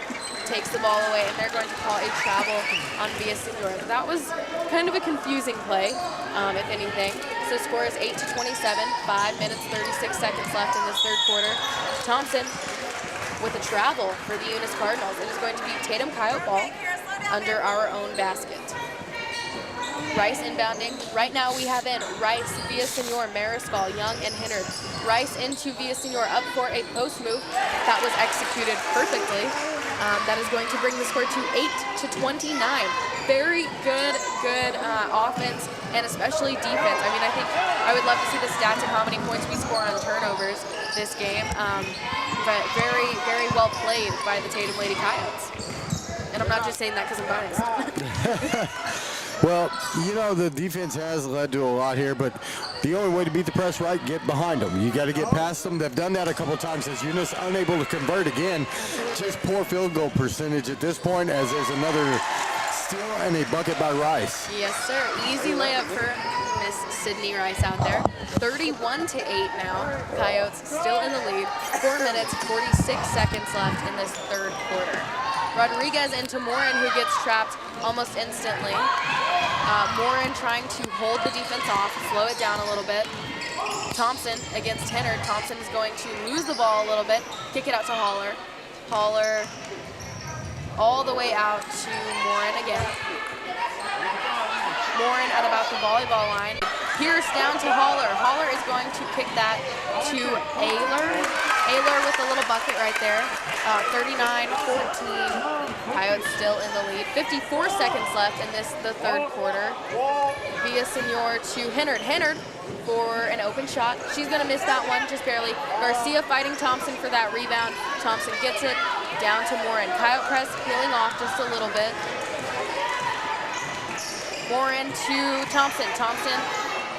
takes the ball away, and they're going to call a travel on Villasenor. But that was kind of a confusing play, if anything. So score is 8-27, 5 minutes, 36 seconds left in this third quarter. Thompson with a travel for the Eunice Cardinals. It is going to be Tatum Coyote ball under our own basket. Rice inbounding. Right now we have in Rice, Villasenor, Mariscal, Young, and Hinnard. Rice into Villasenor up for a post move. That was executed perfectly. That is going to bring the score to 8-29. Very good offense and especially defense. I mean, I think I would love to see the stats of how many points we score on turnovers this game. But very, very well played by the Tatum Lady Coyotes. And I'm not just saying that because I'm biased.
Well, you know, the defense has led to a lot here, but the only way to beat the press right, get behind them. You got to get past them. They've done that a couple times as Eunice unable to convert again. Just poor field goal percentage at this point as there's another steal and a bucket by Rice.
Yes, sir. Easy layup for Miss Sydney Rice out there. 31-8 now. Coyotes still in the lead. 4 minutes, 46 seconds left in this third quarter. Rodriguez into Morin, who gets trapped almost instantly. Morin trying to hold the defense off, slow it down a little bit. Thompson against Hinnard. Thompson is going to lose the ball a little bit, kick it out to Haller. Haller all the way out to Morin again. Morin at about the volleyball line. Pierce down to Haller. Haller is going to kick that to Ayler. Ayler with a little bucket right there. 39-14. Coyotes still in the lead. 54 seconds left in the third quarter. Villasenor to Hinnard. Hinnard for an open shot. She's going to miss that one just barely. Garcia fighting Thompson for that rebound. Thompson gets it down to Morin. Coyote press peeling off just a little bit. Morin to Thompson. Thompson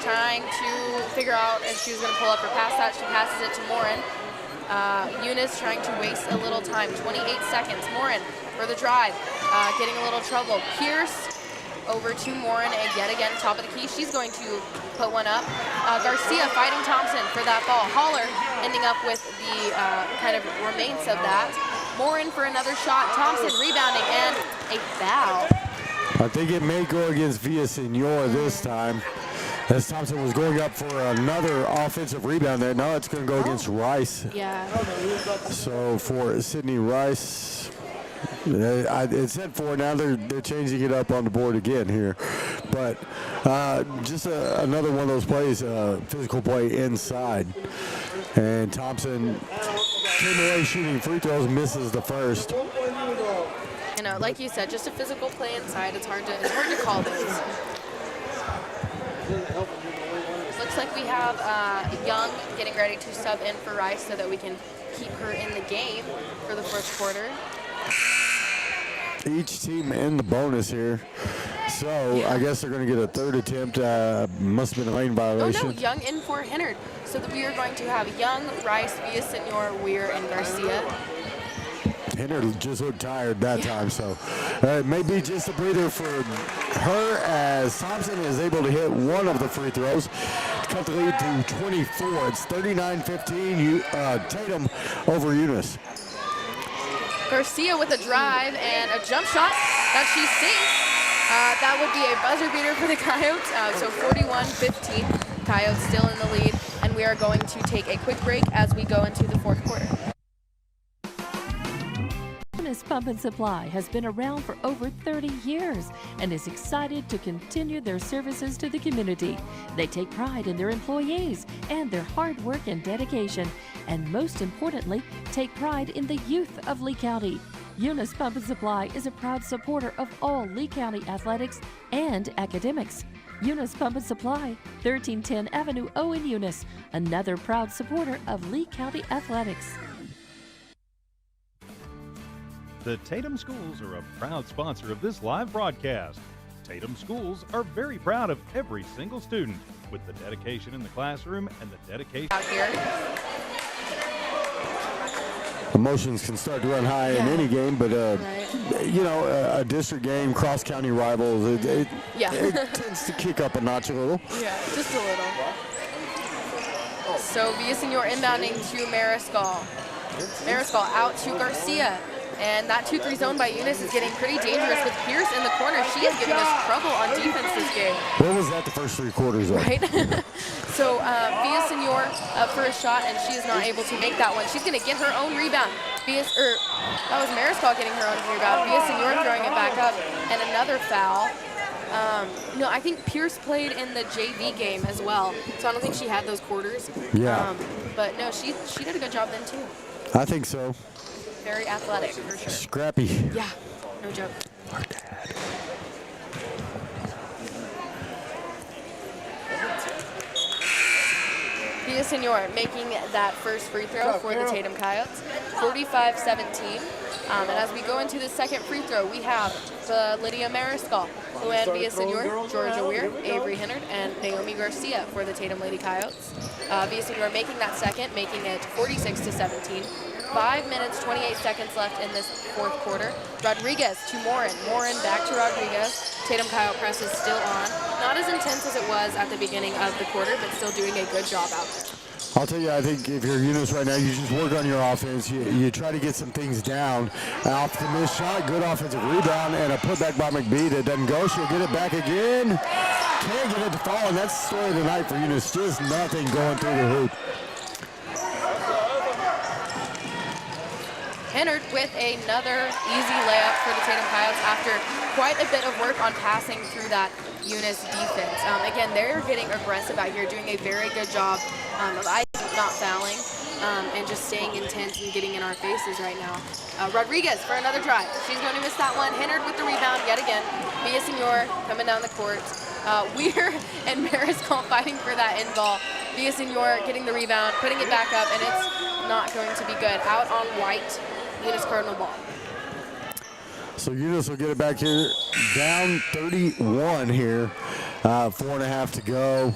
trying to figure out if she was going to pull up or pass that. She passes it to Morin. Eunice trying to waste a little time. 28 seconds. Morin for the drive. Getting a little trouble. Pierce over to Morin and yet again top of the key. She's going to put one up. Garcia fighting Thompson for that ball. Haller ending up with the kind of remains of that. Morin for another shot. Thompson rebounding and a foul.
I think it may go against Villasenor this time, as Thompson was going up for another offensive rebound there. Now it's going to go against Rice.
Yeah.
So for Sydney Rice, it's set for now. They're changing it up on the board again here. But just another one of those plays, physical play inside. And Thompson came away shooting free throws, misses the first.
You know, like you said, just a physical play inside. It's hard to call those. Looks like we have Young getting ready to sub in for Rice so that we can keep her in the game for the first quarter.
Each team in the bonus here. So I guess they're going to get a third attempt. Must have been a lane violation.
Oh no, Young in for Hinnard. So that we are going to have Young, Rice, Villasenor, Weir, and Garcia.
Hinnard just looked tired that time, so it may be just a breather for her as Thompson is able to hit one of the free throws. Cut the lead to 24. It's 39-15. Tatum over Eunice.
Garcia with a drive and a jump shot that she sinks. That would be a buzzer beater for the Coyotes. So 41-15. Coyotes still in the lead, and we are going to take a quick break as we go into the fourth quarter.
Eunice Pump and Supply has been around for over 30 years and is excited to continue their services to the community. They take pride in their employees and their hard work and dedication, and most importantly, take pride in the youth of Lee County. Eunice Pump and Supply is a proud supporter of all Lee County athletics and academics. Eunice Pump and Supply, 1310 Avenue O in Eunice, another proud supporter of Lee County athletics.
The Tatum Schools are a proud sponsor of this live broadcast. Tatum Schools are very proud of every single student, with the dedication in the classroom and the dedication
out here.
Emotions can start to run high in any game, but you know, a district game, cross-county rivals, it tends to kick up a notch a little.
Yeah, just a little. So Villasenor inbounding to Mariscal. Mariscal out to Garcia. And that 2-3 zone by Eunice is getting pretty dangerous with Pierce in the corner. She is giving us trouble on defense this game.
What was that the first 3 quarters of?
Right? So Villasenor up for a shot, and she is not able to make that one. She's going to get her own rebound. That was Mariscal getting her own rebound. Villasenor throwing it back up, and another foul. No, I think Pierce played in the JV game as well, so I don't think she had those quarters.
Yeah.
But no, she did a good job then too.
I think so.
Very athletic for sure.
Scrappy.
Yeah, no joke.
Our dad.
Villasenor making that first free throw for the Tatum Coyotes, 45-17. And as we go into the second free throw, we have the Lydia Mariscal, Luann Villasenor, Georgia Weir, Avery Hinnard, and Naomi Garcia for the Tatum Lady Coyotes. Villasenor making that second, making it 46-17. 5 minutes, 28 seconds left in this fourth quarter. Rodriguez to Morin. Morin back to Rodriguez. Tatum Coyote press is still on. Not as intense as it was at the beginning of the quarter, but still doing a good job out there.
I'll tell you, I think if you're Eunice right now, you just work on your offense. You try to get some things down. Off the missed shot, good offensive rebound, and a putback by McBee that doesn't go. She'll get it back again. Can't get it to fall, and that's the story of the night for Eunice. Just nothing going through the hoop.
Hinnard with another easy layup for the Tatum Coyotes after quite a bit of work on passing through that Eunice defense. Again, they're getting aggressive out here, doing a very good job of not fouling and just staying intense and getting in our faces right now. Rodriguez for another drive. She's going to miss that one. Hinnard with the rebound yet again. Villasenor coming down the court. Weir and Mariscal fighting for that end ball. Villasenor getting the rebound, putting it back up, and it's not going to be good. Out on white. Eunice Cardinal ball.
So Eunice will get it back here, down 31 here, 4.5 to go.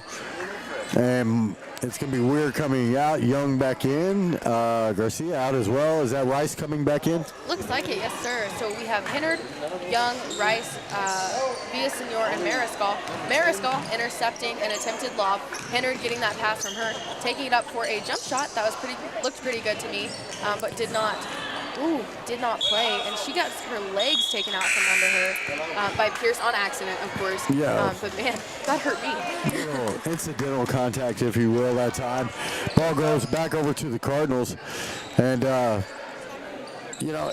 And it's going to be Weir coming out, Young back in, Garcia out as well. Is that Rice coming back in?
Looks like it, yes, sir. So we have Hinnard, Young, Rice, Villasenor, and Mariscal. Mariscal intercepting an attempted lob. Hinnard getting that pass from her, taking it up for a jump shot. That was looked pretty good to me, but did not play, and she got her legs taken out from under her by Pierce on accident, of course.
Yeah.
But man, that hurt me.
Incidental contact, if you will, that time. Ball goes back over to the Cardinals, and you know,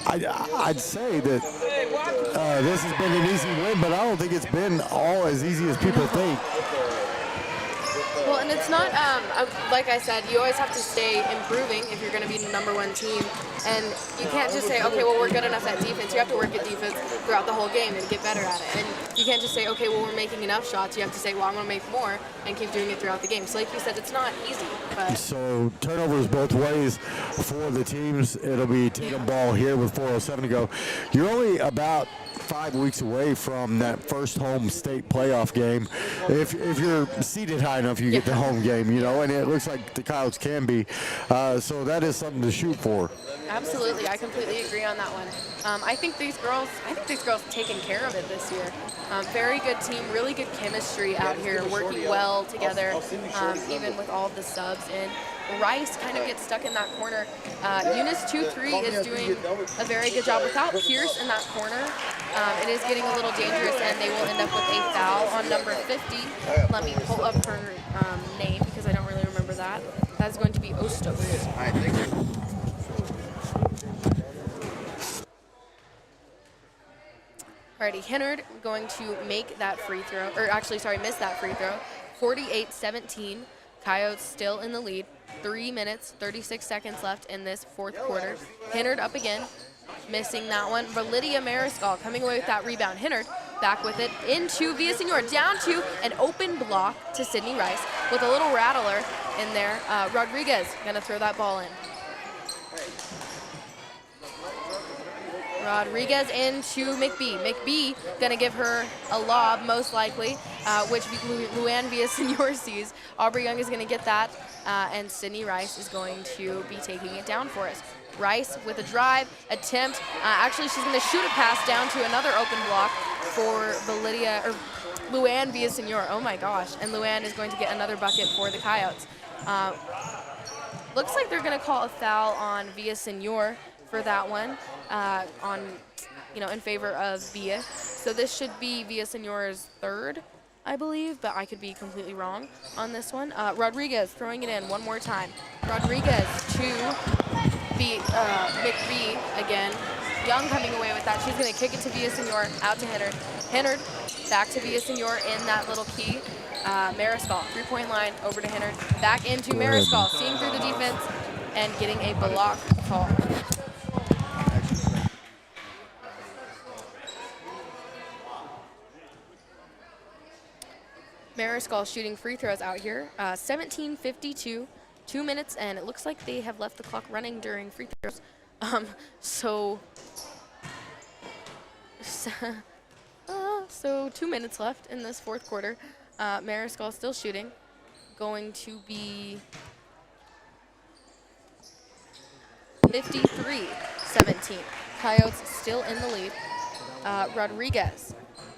I'd say that this has been an easy win, but I don't think it's been all as easy as people think.
Well, and it's not, like I said, you always have to stay improving if you're going to be the #1 team. And you can't just say, okay, well, we're good enough at defense. You have to work at defense throughout the whole game and get better at it. And you can't just say, okay, well, we're making enough shots. You have to say, well, I'm going to make more and keep doing it throughout the game. So like you said, it's not easy. But
So turnovers both ways for the teams. It'll be Tatum ball here with 4:07 to go. You're only about 5 weeks away from that first home state playoff game. If you're seated high enough, you get the home game, you know, and it looks like the Coyotes can be. So that is something to shoot for.
Absolutely, I completely agree on that one. I think these girls taken care of it this year. Very good team, really good chemistry out here, working well together, even with all of the subs in. Rice kind of gets stuck in that corner. Eunice 2-3 is doing a very good job. Without Pierce in that corner, it is getting a little dangerous, and they will end up with a foul on number 50. Let me pull up her name because I don't really remember that. That's going to be Ostos. Alrighty, Hinnard going to make that free throw, or actually, sorry, miss that free throw. 48-17. Coyotes still in the lead. 3 minutes, 36 seconds left in this fourth quarter. Hinnard up again, missing that one. But Lydia Mariscal coming away with that rebound. Hinnard back with it into Villasenor, down to an open block to Sydney Rice with a little rattler in there. Rodriguez gonna throw that ball in. Rodriguez into McBee. McBee gonna give her a lob, most likely, which Luann Villasenor sees. Aubrey Young is gonna get that, and Sydney Rice is going to be taking it down for us. Rice with a drive, attempt. Actually, she's gonna shoot a pass down to another open block for Luann Villasenor. Oh my gosh, and Luann is going to get another bucket for the Coyotes. Looks like they're gonna call a foul on Villasenor for that one, in favor of Villa. So this should be Villasenor's third, I believe, but I could be completely wrong on this one. Rodriguez throwing it in one more time. Rodriguez to McBee again. Young coming away with that. She's going to kick it to Villasenor, out to Hennard. Hennard back to Villasenor in that little key. Mariscal, 3-point line, over to Hennard. Back into Mariscal, seeing through the defense and getting a block call. Mariscal shooting free throws out here. 17:52, 2 minutes, and it looks like they have left the clock running during free throws. So 2 minutes left in this fourth quarter. Mariscal still shooting. Going to be 53-17. Coyotes still in the lead. Rodriguez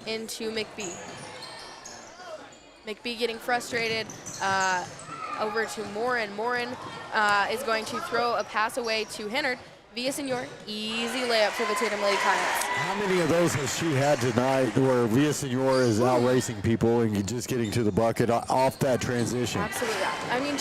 into McBee. McBee getting frustrated. Over to Morin. Morin is going to throw a pass away to Hennard. Villasenor, easy layup for the Tatum Lady Coyotes.
How many of those has she had tonight where Villasenor is out racing people and just getting to the bucket off that transition?
Absolutely. I mean,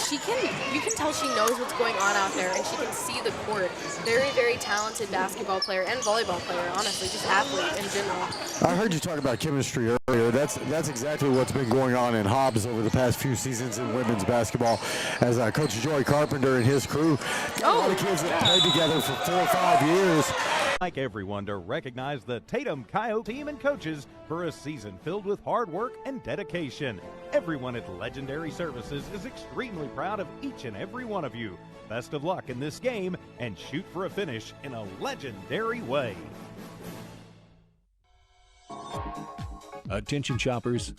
you can tell she knows what's going on out there, and she can see the court. Very, very talented basketball player and volleyball player, honestly, just athlete in general.
I heard you talk about chemistry earlier. That's exactly what's been going on in Hobbs over the past few seasons in women's basketball as Coach Joey Carpenter and his crew. A lot of kids that played together for 4 or 5 years.
Like everyone to recognize the Tatum Coyotes team and coaches for a season filled with hard work and dedication. Everyone at Legendary Services is extremely proud of each and every one of you. Best of luck in this game and shoot for a finish in a legendary way.
Attention shoppers.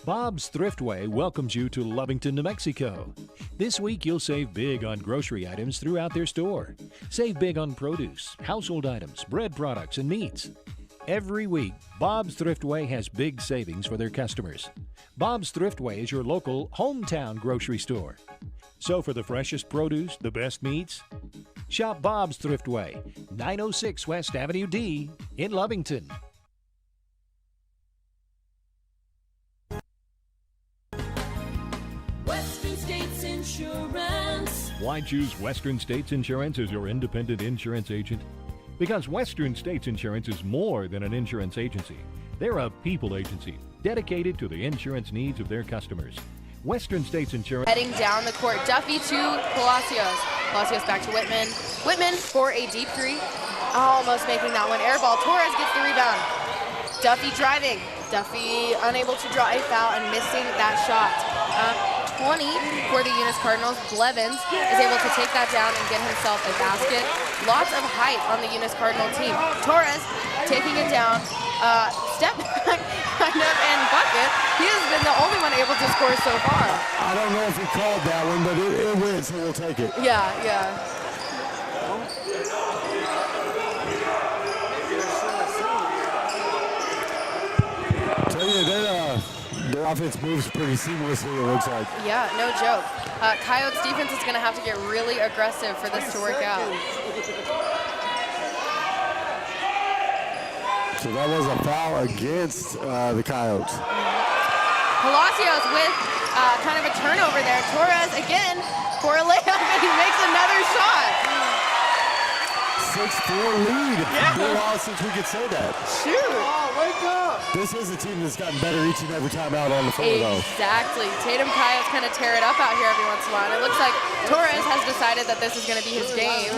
Bob's Thriftway welcomes you to Lovington, New Mexico. This week you'll save big on grocery items throughout their store. Save big on produce, household items, bread products, and meats. Every week, Bob's Thriftway has big savings for their customers. Bob's Thriftway is your local hometown grocery store. So for the freshest produce, the best meats, shop Bob's Thriftway, 906 West Avenue D in Lovington.
Insurance.
Why choose Western States Insurance as your independent insurance agent? Because Western States Insurance is more than an insurance agency. They're a people agency dedicated to the insurance needs of their customers. Western States Insurance.
Heading down the court, Duffy to Palacios. Palacios back to Whitman. Whitman for a deep three. Almost making that one. Air ball. Torres gets the rebound. Duffy driving. Duffy unable to draw a foul and missing that shot. 20 for the Eunice Cardinals. Blevins is able to take that down and get himself a basket. Lots of height on the Eunice Cardinal team. Torres taking it down. Step back kind of and bucket. He has been the only one able to score so far.
I don't know if he called that one, but it went, so we'll take it.
Yeah.
Tell you, their offense moves pretty seamlessly, it looks like.
Yeah, no joke. Coyotes defense is going to have to get really aggressive for this to work out.
So that was a foul against the Coyotes.
Palacios with kind of a turnover there. Torres again for a layup, and he makes another shot.
6-4 lead. It's been a while since we could say that.
Shoot.
Wake up. This is a team that's gotten better each and every time out on the floor, though.
Exactly. Tatum Coyotes kind of tear it up out here every once in a while. And it looks like Torres has decided that this is going to be his game.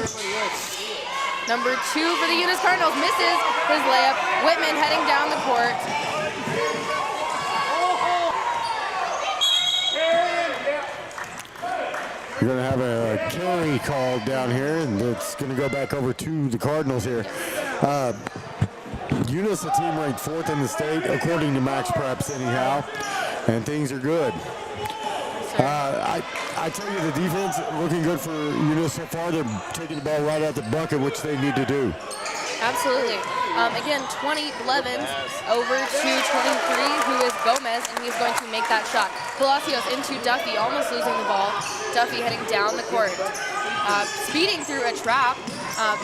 Number 2 for the Eunice Cardinals misses his layup. Whitman heading down the court.
You're going to have a carry called down here, and it's going to go back over to the Cardinals here. Eunice, a team ranked 4th in the state, according to Max Preps anyhow, and things are good. I tell you, the defense looking good for Eunice so far. They're taking the ball right out the bucket, which they need to do.
Absolutely. Again, 20 Blevins over to 23, who is Gomez, and he's going to make that shot. Palacios into Duffy, almost losing the ball. Duffy heading down the court. Speeding through a trap,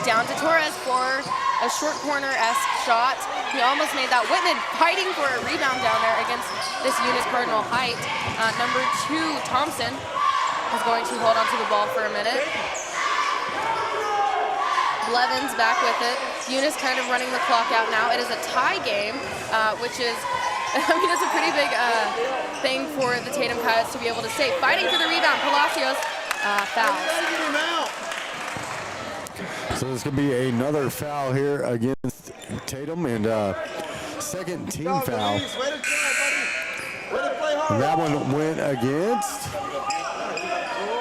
down to Torres for a short corner-esque shot. He almost made that. Whitman fighting for a rebound down there against this Eunice Cardinal height. Number 2, Thompson, is going to hold on to the ball for a minute. Blevins back with it. Eunice kind of running the clock out now. It is a tie game, which is, I mean, it's a pretty big thing for the Tatum Coyotes to be able to save. Fighting for the rebound, Palacios fouls.
So there's going to be another foul here against Tatum, and second team foul. And that one went against,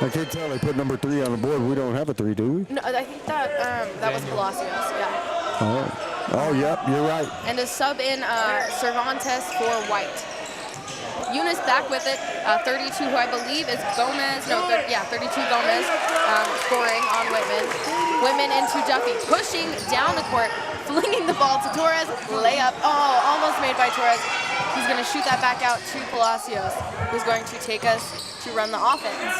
I can't tell, they put number 3 on the board. We don't have a 3, do we?
No, I think that was Palacios, yeah.
Oh, yep, you're right.
And to sub in Cervantes for White. Eunice back with it, 32, who I believe is Gomez. No, 32 Gomez, scoring on Whitman. Whitman into Duffy, pushing down the court, flinging the ball to Torres, layup. Oh, almost made by Torres. He's going to shoot that back out to Palacios, who's going to take us to run the offense.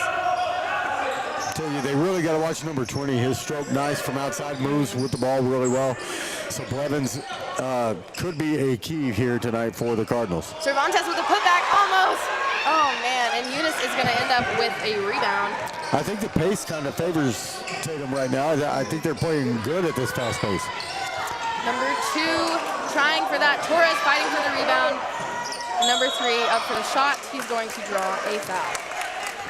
Tell you, they really got to watch number 20. His stroke nice from outside, moves with the ball really well. So Blevins could be a key here tonight for the Cardinals.
Cervantes with a putback, almost. Oh man, and Eunice is going to end up with a rebound.
I think the pace kind of favors Tatum right now. I think they're playing good at this fast pace.
Number 2 trying for that. Torres fighting for the rebound. And number 3 up for the shot. He's going to draw a foul.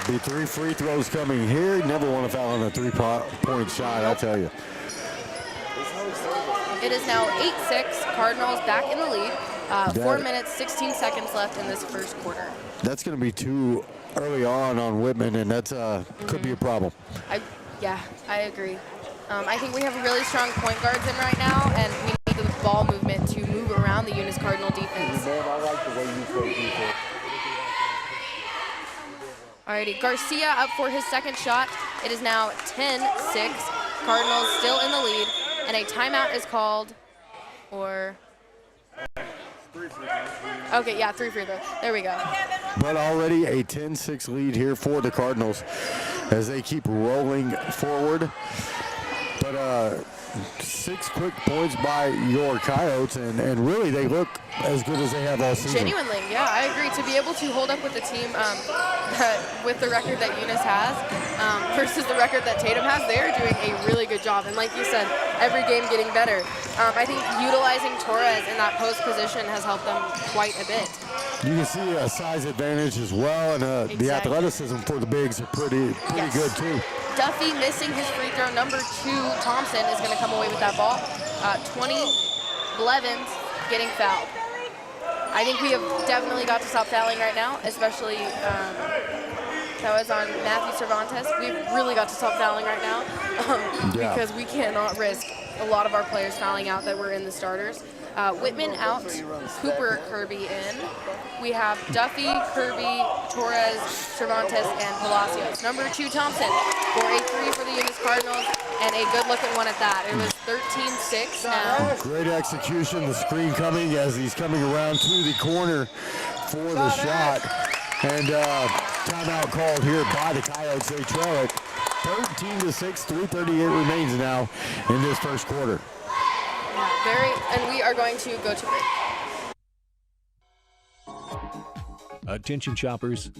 Be 3 free throws coming here. Never want to foul on a 3-point shot, I tell you.
It is now 8-6. Cardinals back in the lead. 4 minutes, 16 seconds left in this first quarter.
That's going to be too early on Whitman, and that's could be a problem.
I agree. I think we have really strong point guards in right now, and we need the ball movement to move around the Eunice Cardinal defense.
I like the way you play defense.
Alrighty, Garcia up for his second shot. It is now 10-6. Cardinals still in the lead, and a timeout is called for... Okay, yeah, 3 free throws. There we go.
But already a 10-6 lead here for the Cardinals as they keep rolling forward. But 6 quick points by your Coyotes, and really they look as good as they have all season.
Genuinely, yeah, I agree. To be able to hold up with the team with the record that Eunice has versus the record that Tatum has, they're doing a really good job. And like you said, every game getting better. I think utilizing Torres in that post position has helped them quite a bit.
You can see a size advantage as well, and the athleticism for the bigs are pretty good too.
Duffy missing his free throw. Number 2, Thompson, is going to come away with that ball. 20, Blevins getting fouled. I think we have definitely got to stop fouling right now, especially that was on Matthew Cervantes. We've really got to stop fouling right now because we cannot risk a lot of our players fouling out that were in the starters. Whitman out, Cooper, Kirby in. We have Duffy, Kirby, Torres, Cervantes, and Palacios. Number 2, Thompson, for a 3 for the Eunice Cardinals, and a good-looking one at that. It was 13-6 now.
Great execution, the screen coming as he's coming around to the corner for the shot. And timeout called here by the Coyotes. They trail it 13-6, 3:38 remains now in this first quarter.
And we are going to go to break.
Attention shoppers.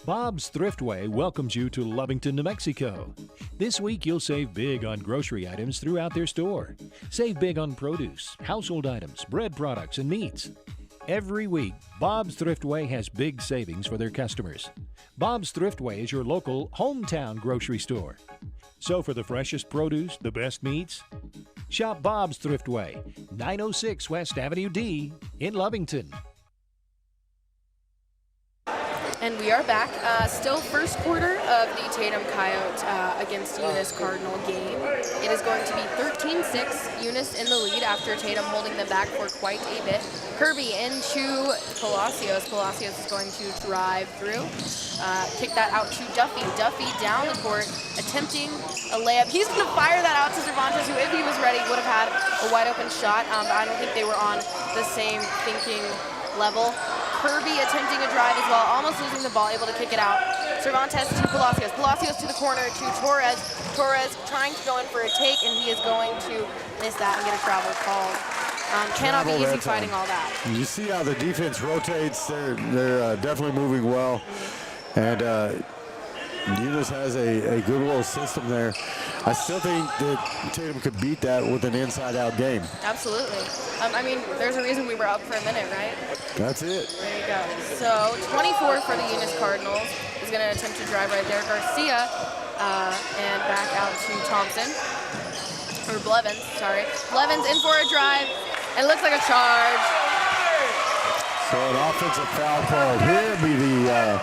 Bob's Thriftway welcomes you to Lovington, New Mexico. This week you'll save big on grocery items throughout their store. Save big on produce, household items, bread products, and meats. Every week, Bob's Thriftway has big savings for their customers. Bob's Thriftway is your local hometown grocery store. So for the freshest produce, the best meats, shop Bob's Thriftway, 906 West Avenue D in Lovington.
And we are back. Still first quarter of the Tatum Coyote against Eunice Cardinal game. It is going to be 13-6. Eunice in the lead after Tatum holding them back for quite a bit. Kirby into Palacios. Palacios is going to drive through. Kick that out to Duffy. Duffy down the court, attempting a layup. He's going to fire that out to Cervantes, who, if he was ready, would have had a wide open shot. But I don't think they were on the same thinking level. Kirby attempting a drive as well, almost losing the ball, able to kick it out. Cervantes to Palacios. Palacios to the corner to Torres. Torres trying to go in for a take, and he is going to miss that and get a travel called. Cannot be easy fighting all that.
You see how the defense rotates. They're definitely moving well. And Eunice has a good little system there. I still think that Tatum could beat that with an inside-out game.
Absolutely. I mean, there's a reason we were up for a minute, right?
That's it.
There you go. So 24 for the Eunice Cardinals is going to attempt to drive right there. Garcia and back out to Thompson. Or Blevins, sorry. Blevins in for a drive. It looks like a charge.
So an offensive foul called here be the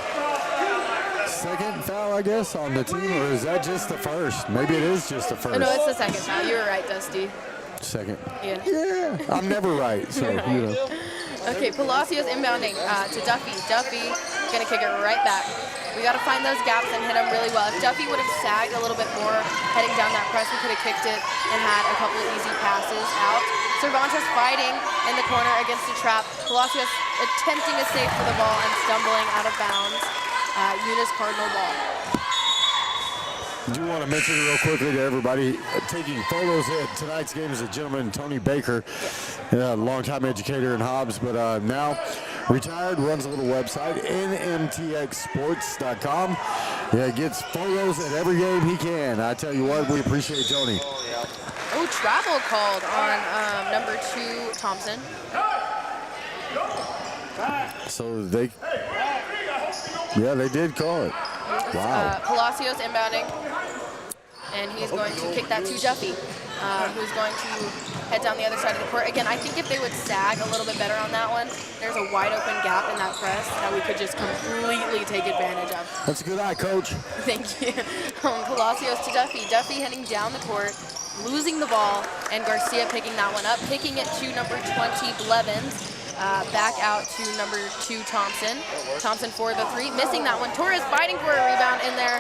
second foul, I guess, on the team, or is that just the first? Maybe it is just the first.
Oh, no, it's the second foul. You were right, Dusty.
Second.
Yeah.
Yeah, I'm never right, so, you know.
Okay, Palacios inbounding to Duffy. Duffy going to kick it right back. We got to find those gaps and hit them really well. If Duffy would have sagged a little bit more heading down that press, we could have kicked it and had a couple of easy passes out. Cervantes fighting in the corner against the trap. Palacios attempting to save for the ball and stumbling out of bounds. Eunice Cardinal ball.
I do want to mention real quickly to everybody, taking photos at tonight's game is a gentleman, Tony Baker, a longtime educator in Hobbs, but now retired, runs a little website, nmtxsports.com. Yeah, gets photos at every game he can. I tell you what, we appreciate Tony.
Oh, travel called on number 2, Thompson.
So they did call it. Wow.
Palacios inbounding, and he's going to kick that to Duffy, who's going to head down the other side of the court. Again, I think if they would sag a little bit better on that one, there's a wide open gap in that press that we could just completely take advantage of.
That's a good eye, Coach.
Thank you. Palacios to Duffy. Duffy heading down the court, losing the ball, and Garcia picking that one up, picking it to number 20, Blevins. Back out to number 2, Thompson. Thompson for the 3, missing that one. Torres fighting for a rebound in there,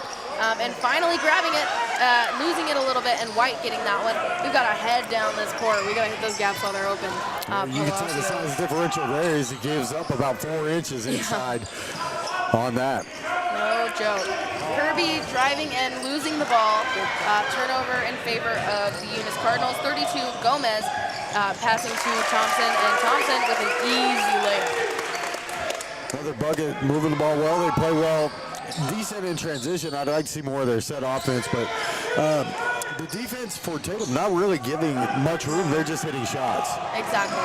and finally grabbing it, losing it a little bit, and White getting that one. We've got to head down this court. We got to hit those gaps while they're open.
You can tell the size differential there is he gives up about 4 inches inside on that.
No joke. Kirby driving and losing the ball. Turnover in favor of the Eunice Cardinals. 32, Gomez. Passing to Thompson, and Thompson with an easy layup.
Another bucket, moving the ball well. They play well, decent in transition. I'd like to see more of their set offense, but the defense for Tatum not really giving much room. They're just hitting shots.
Exactly.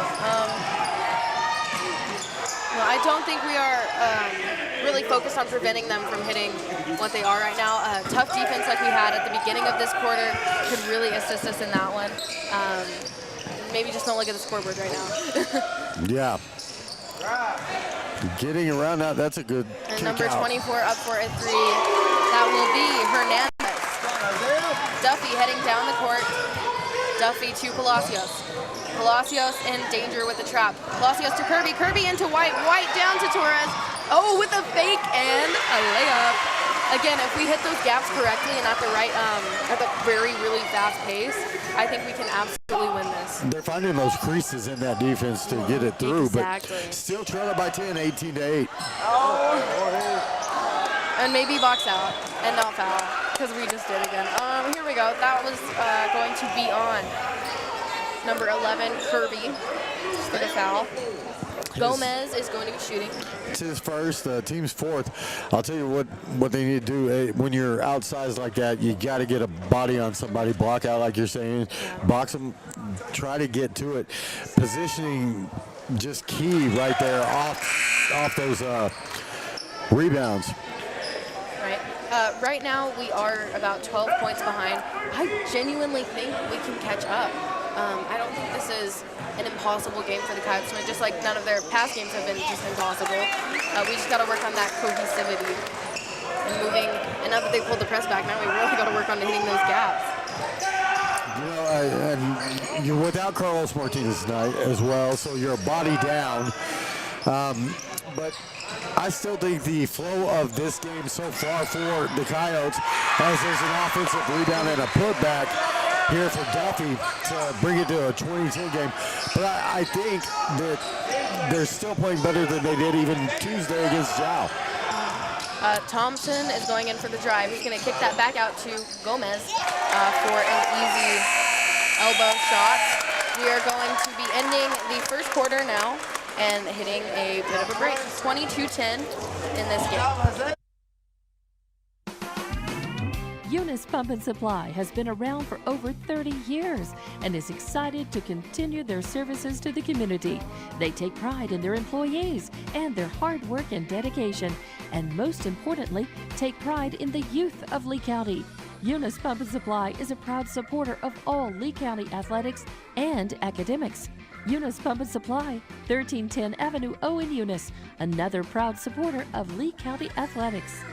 No, I don't think we are really focused on preventing them from hitting what they are right now. Tough defense like we had at the beginning of this quarter could really assist us in that one. Maybe just don't look at the scoreboard right now.
Yeah. Getting around that, that's a good
and
kick
number
out.
24 up for a 3. That will be Hernandez. Duffy heading down the court. Duffy to Palacios. Palacios in danger with the trap. Palacios to Kirby. Kirby into White. White down to Torres. Oh, with a fake and a layup. Again, if we hit those gaps correctly and at the right, at the really fast pace, I think we can absolutely win this.
They're finding those creases in that defense to get it through,
exactly.
But still trailing by 10, 18-8.
Oh. And maybe box out and not foul, because we just did again. Here we go. That was going to be on number 11, Kirby, just did a foul. Gomez is going to be shooting.
It's his first, team's 4th. I'll tell you what they need to do. When you're outsized like that, you got to get a body on somebody, block out like you're saying, box them, try to get to it. Positioning just key right there off those rebounds.
Right. Right now we are about 12 points behind. I genuinely think we can catch up. I don't think this is an impossible game for the Coyotes, just like none of their past games have been just impossible. We just got to work on that cohesivity and moving. And now that they pulled the press back, now we really got to work on hitting those gaps.
You know, and you're without Carlos Martinez tonight as well, so you're a body down. But I still think the flow of this game so far for the Coyotes, as there's an offensive rebound and a putback here for Duffy to bring it to a 20-10 game. But I think that they're still playing better than they did even Tuesday against Zhao.
Thompson is going in for the drive. He's going to kick that back out to Gomez for an easy elbow shot. We are going to be ending the first quarter now and hitting a bit of a break. 22-10 in this game.
Eunice Pump and Supply has been around for over 30 years and is excited to continue their services to the community. They take pride in their employees and their hard work and dedication, and most importantly, take pride in the youth of Lee County. Eunice Pump and Supply is a proud supporter of all Lee County athletics and academics. Eunice Pump and Supply, 1310 Avenue O in Eunice, another proud supporter of Lee County athletics.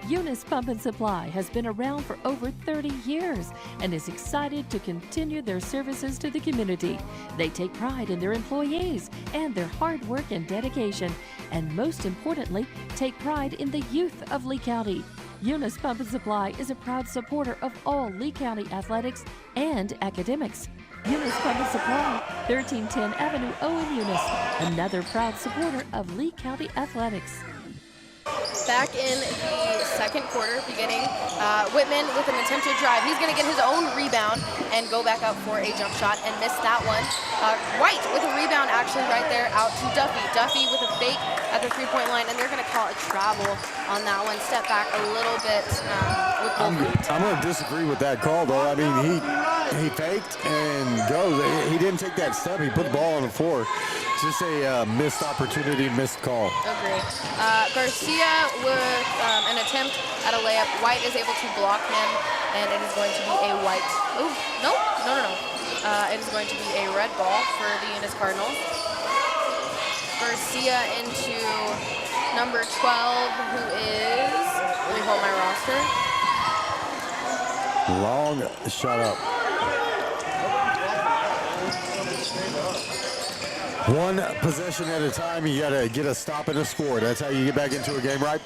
Eunice Pump and Supply has been around for over 30 years and is excited to continue their services to the community. They take pride in their employees and their hard work and dedication, and most importantly, take pride in the youth of Lee County. Eunice Pump and Supply is a proud supporter of all Lee County athletics and academics. Eunice Pump and Supply, 1310 Avenue O in Eunice, another proud supporter of Lee County athletics.
Back in the second quarter, beginning, Whitman with an attempted drive. He's going to get his own rebound and go back out for a jump shot and miss that one. White with a rebound actually right there out to Duffy. Duffy with a fake at the three-point line, and they're going to call a travel on that one. Step back a little bit with both feet.
I'm going to disagree with that call, though. I mean, he faked and goes. He didn't take that step. He put the ball on the floor. Just a missed opportunity, missed call.
Agree. Garcia with an attempt at a layup. White is able to block him, and it is going to be a white. Oh, no. It is going to be a red ball for the Eunice Cardinals. Garcia into number 12, who is, let me hold my roster.
Long shot up. One possession at a time. You got to get a stop and a score. That's how you get back into a game, right?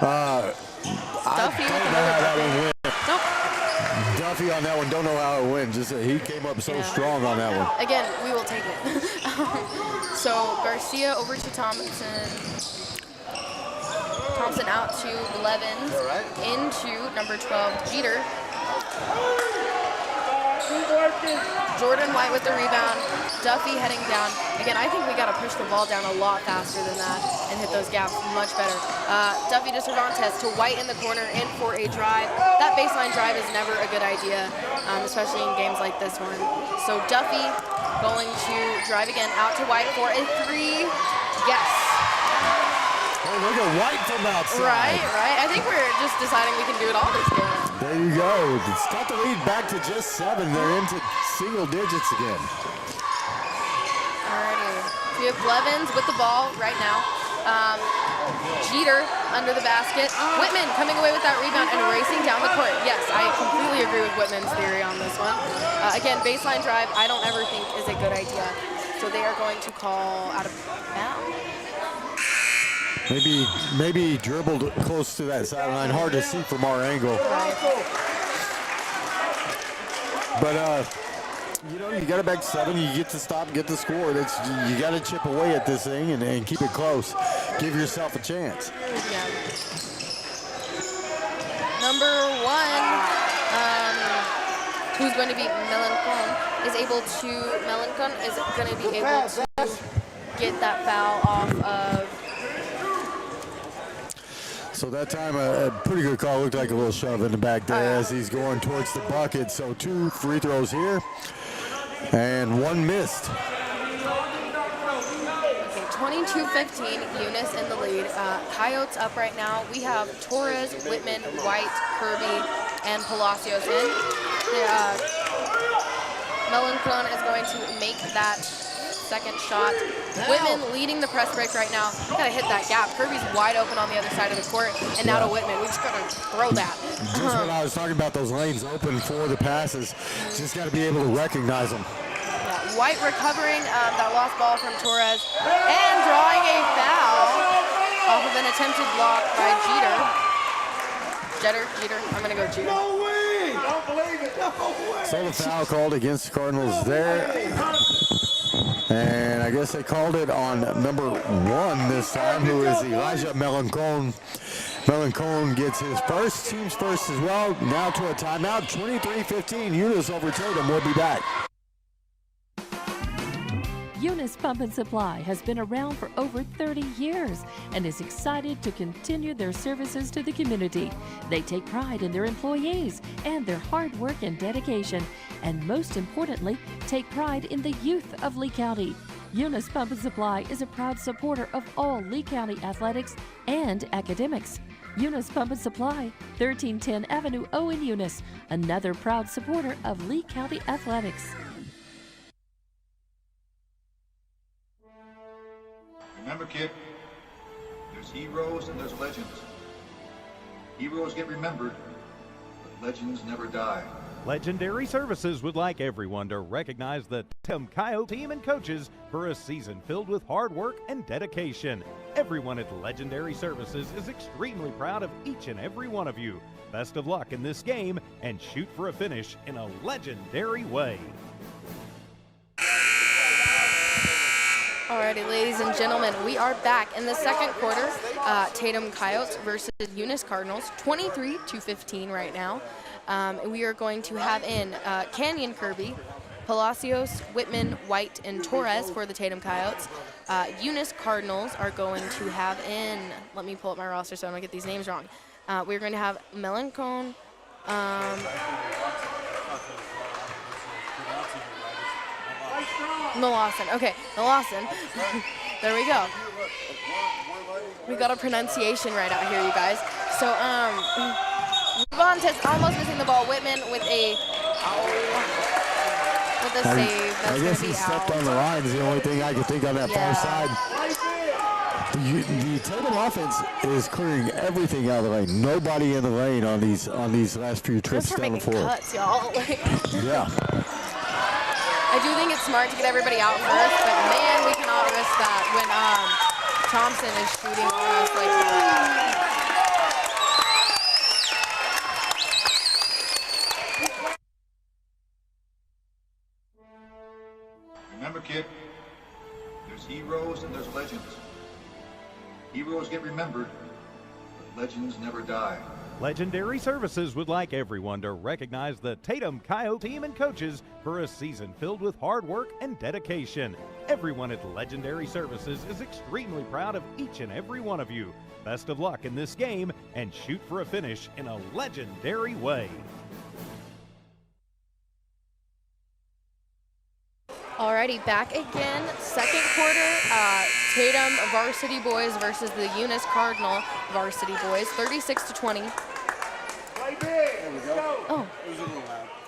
I don't know how that one went.
Nope.
Duffy on that one, don't know how it went. Just he came up so strong on that one.
Again, we will take it. So Garcia over to Thompson. Thompson out to Blevins. Into number 12, Jeter. Jordan White with the rebound. Duffy heading down. Again, I think we got to push the ball down a lot faster than that and hit those gaps much better. Duffy to Cervantes, to White in the corner, in for a drive. That baseline drive is never a good idea, especially in games like this one. So Duffy going to drive again, out to White for a three. Yes.
Oh, look at White from outside.
Right. I think we're just deciding we can do it all this game.
There you go. It's got the lead back to just 7. They're into single digits again.
Alrighty. We have Blevins with the ball right now. Jeter under the basket. Whitman coming away with that rebound and racing down the court. Yes, I completely agree with Whitman's theory on this one. Again, baseline drive, I don't ever think is a good idea. So they are going to call out of bounds.
Maybe dribbled close to that sideline. Hard to see from our angle. But you got it back to 7. You get to stop, get the score. You got to chip away at this thing and keep it close. Give yourself a chance.
Yeah. Number 1, who's going to be Melancon, is going to be able to get that foul off of.
So that time, a pretty good call. Looked like a little shove in the back there as he's going towards the bucket. So 2 free throws here, and 1 missed.
Okay, 22-15, Eunice in the lead. Coyotes up right now. We have Torres, Whitman, White, Kirby, and Palacios in. Melancon is going to make that second shot. Whitman leading the press break right now. Gotta hit that gap. Kirby's wide open on the other side of the court, and now to Whitman. We just gotta throw that.
Just what I was talking about, those lanes open for the passes. Just got to be able to recognize them.
Yeah. White recovering that lost ball from Torres and drawing a foul off of an attempted block by Jeter. I'm gonna go Jeter.
No way! Don't believe it. No way!
So the foul called against the Cardinals there. And I guess guess they called it on number 1 this time, who is Elijah Melancon. Melancon gets his first, team's first as well. Now to a timeout, 23-15. Eunice over Tatum. We'll be back.
Eunice Pump and Supply has been around for over 30 years and is excited to continue their services to the community. They take pride in their employees and their hard work and dedication, and most importantly, take pride in the youth of Lee County. Eunice Pump and Supply is a proud supporter of all Lee County athletics and academics. Eunice Pump and Supply, 1310 Avenue O in Eunice, another proud supporter of Lee County athletics.
Remember, kid, there's heroes and there's legends. Heroes get remembered, but legends never die.
Legendary Services would like everyone to recognize the Tatum Coyotes team and coaches for a season filled with hard work and dedication. Everyone at Legendary Services is extremely proud of each and every one of you. Best of luck in this game and shoot for a finish in a legendary way.
Alrighty, ladies and gentlemen, we are back in the second quarter. Tatum Coyotes versus Eunice Cardinals, 23-15 right now. We are going to have in Canyon Kirby, Palacios, Whitman, White, and Torres for the Tatum Coyotes. Eunice Cardinals are going to have in, let me pull up my roster so I don't get these names wrong. We're going to have Melancon, Lawson. Okay, Lawson. There we go. We got a pronunciation right out here, you guys. So, Montes almost missing the ball. Whitman with a save. That's
I guess he stepped on the line is the only thing I could think on that far side. The Tatum offense is clearing everything out of the lane. Nobody in the lane on these last few trips down the floor.
Cuts, y'all.
Yeah.
I do think it's smart to get everybody out first, but man, we cannot risk that when Thompson is shooting on us like that.
Remember, kid, there's heroes and there's legends. Heroes get remembered, but legends never die.
Legendary Services would like everyone to recognize the Tatum Coyotes team and coaches for a season filled with hard work and dedication. Everyone at Legendary Services is extremely proud of each and every one of you. Best of luck in this game and shoot for a finish in a legendary way.
Alrighty, back again. Second quarter, Tatum varsity boys versus the Eunice Cardinal varsity boys, 36-20. Oh.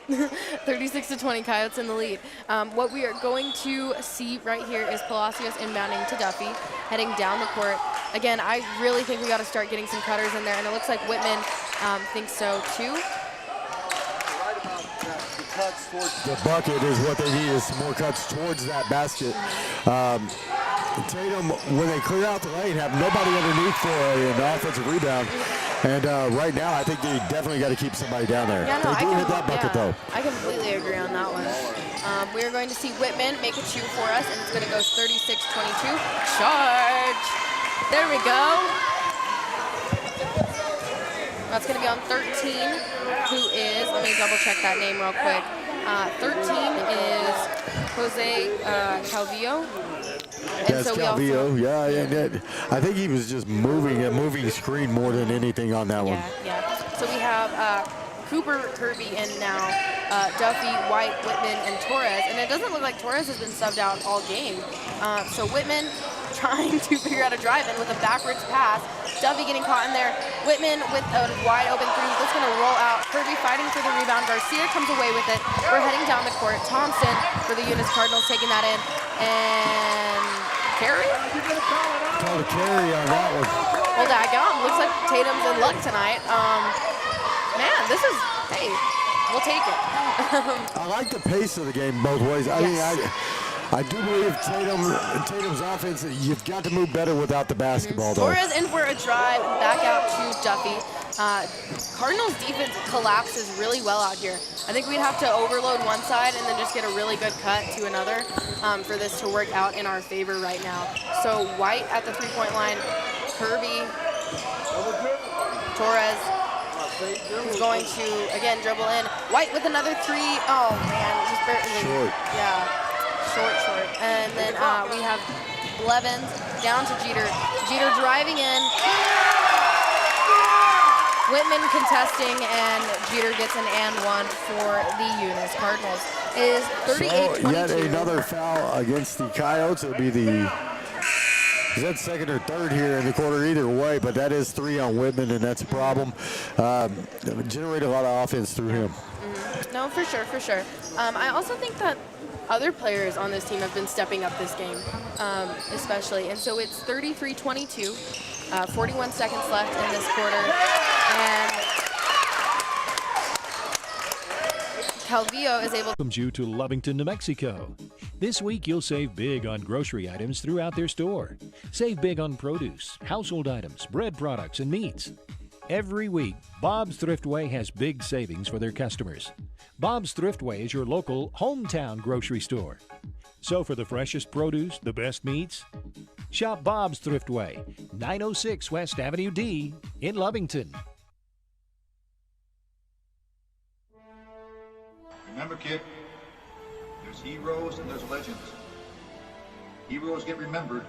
36-20, Coyotes in the lead. What we are going to see right here is Palacios inbounding to Duffy, heading down the court. Again, I really think we got to start getting some cutters in there, and it looks like Whitman thinks so too.
The bucket is what they need, is some more cuts towards that basket. Tatum, when they clear out the lane, have nobody underneath for an offensive rebound. And right now, I think they definitely got to keep somebody down there.
Yeah, no,
they do hit that bucket, though.
I completely agree on that one. We're going to see Whitman make a shoot for us, and it's going to go 36-22. Charge! There we go. That's going to be on 13, who is, let me double check that name real quick. 13 is Jose Calvillo.
Yes, so Calvillo, yeah. I think he was just moving a moving screen more than anything on that one.
Yeah. So we have Cooper, Kirby, and now Duffy, White, Whitman, and Torres. And it doesn't look like Torres has been subbed out all game. So Whitman trying to figure out a drive-in with a backwards pass. Duffy getting caught in there. Whitman with a wide open three. That's going to roll out. Kirby fighting for the rebound. Garcia comes away with it. We're heading down the court. Thompson for the Eunice Cardinals taking that in. And carry?
Called a carry on that one.
Well, daggum. Looks like Tatum's in luck tonight. Man, this is, hey, we'll take it.
I like the pace of the game both ways. I mean, I do believe Tatum's offense, you've got to move better without the basketball, though.
Torres in for a drive, back out to Duffy. Cardinals defense collapses really well out here. I think we'd have to overload one side and then just get a really good cut to another for this to work out in our favor right now. So White at the three-point line, Kirby, Torres is going to, again, dribble in. White with another three. Oh, man, just barely.
Short.
Yeah, short. And then we have Blevins down to Jeter. Jeter driving in. Whitman contesting, and Jeter gets an and one for the Eunice Cardinals. Is 38-22.
So yet another foul against the Coyotes. It'll be the is that second or third here in the quarter either way, but that is 3 on Whitman, and that's a problem. Generate a lot of offense through him.
No, for sure. I also think that other players on this team have been stepping up this game, especially. And so it's 33-22, 41 seconds left in this quarter. And Calvillo is able
Welcomes you to Lovington, New Mexico. This week you'll save big on grocery items throughout their store. Save big on produce, household items, bread products, and meats. Every week, Bob's Thriftway has big savings for their customers. Bob's Thriftway is your local hometown grocery store. So for the freshest produce, the best meats, shop Bob's Thriftway, 906 West Avenue D in Lovington.
Remember, kid, there's heroes and there's legends. Heroes get remembered,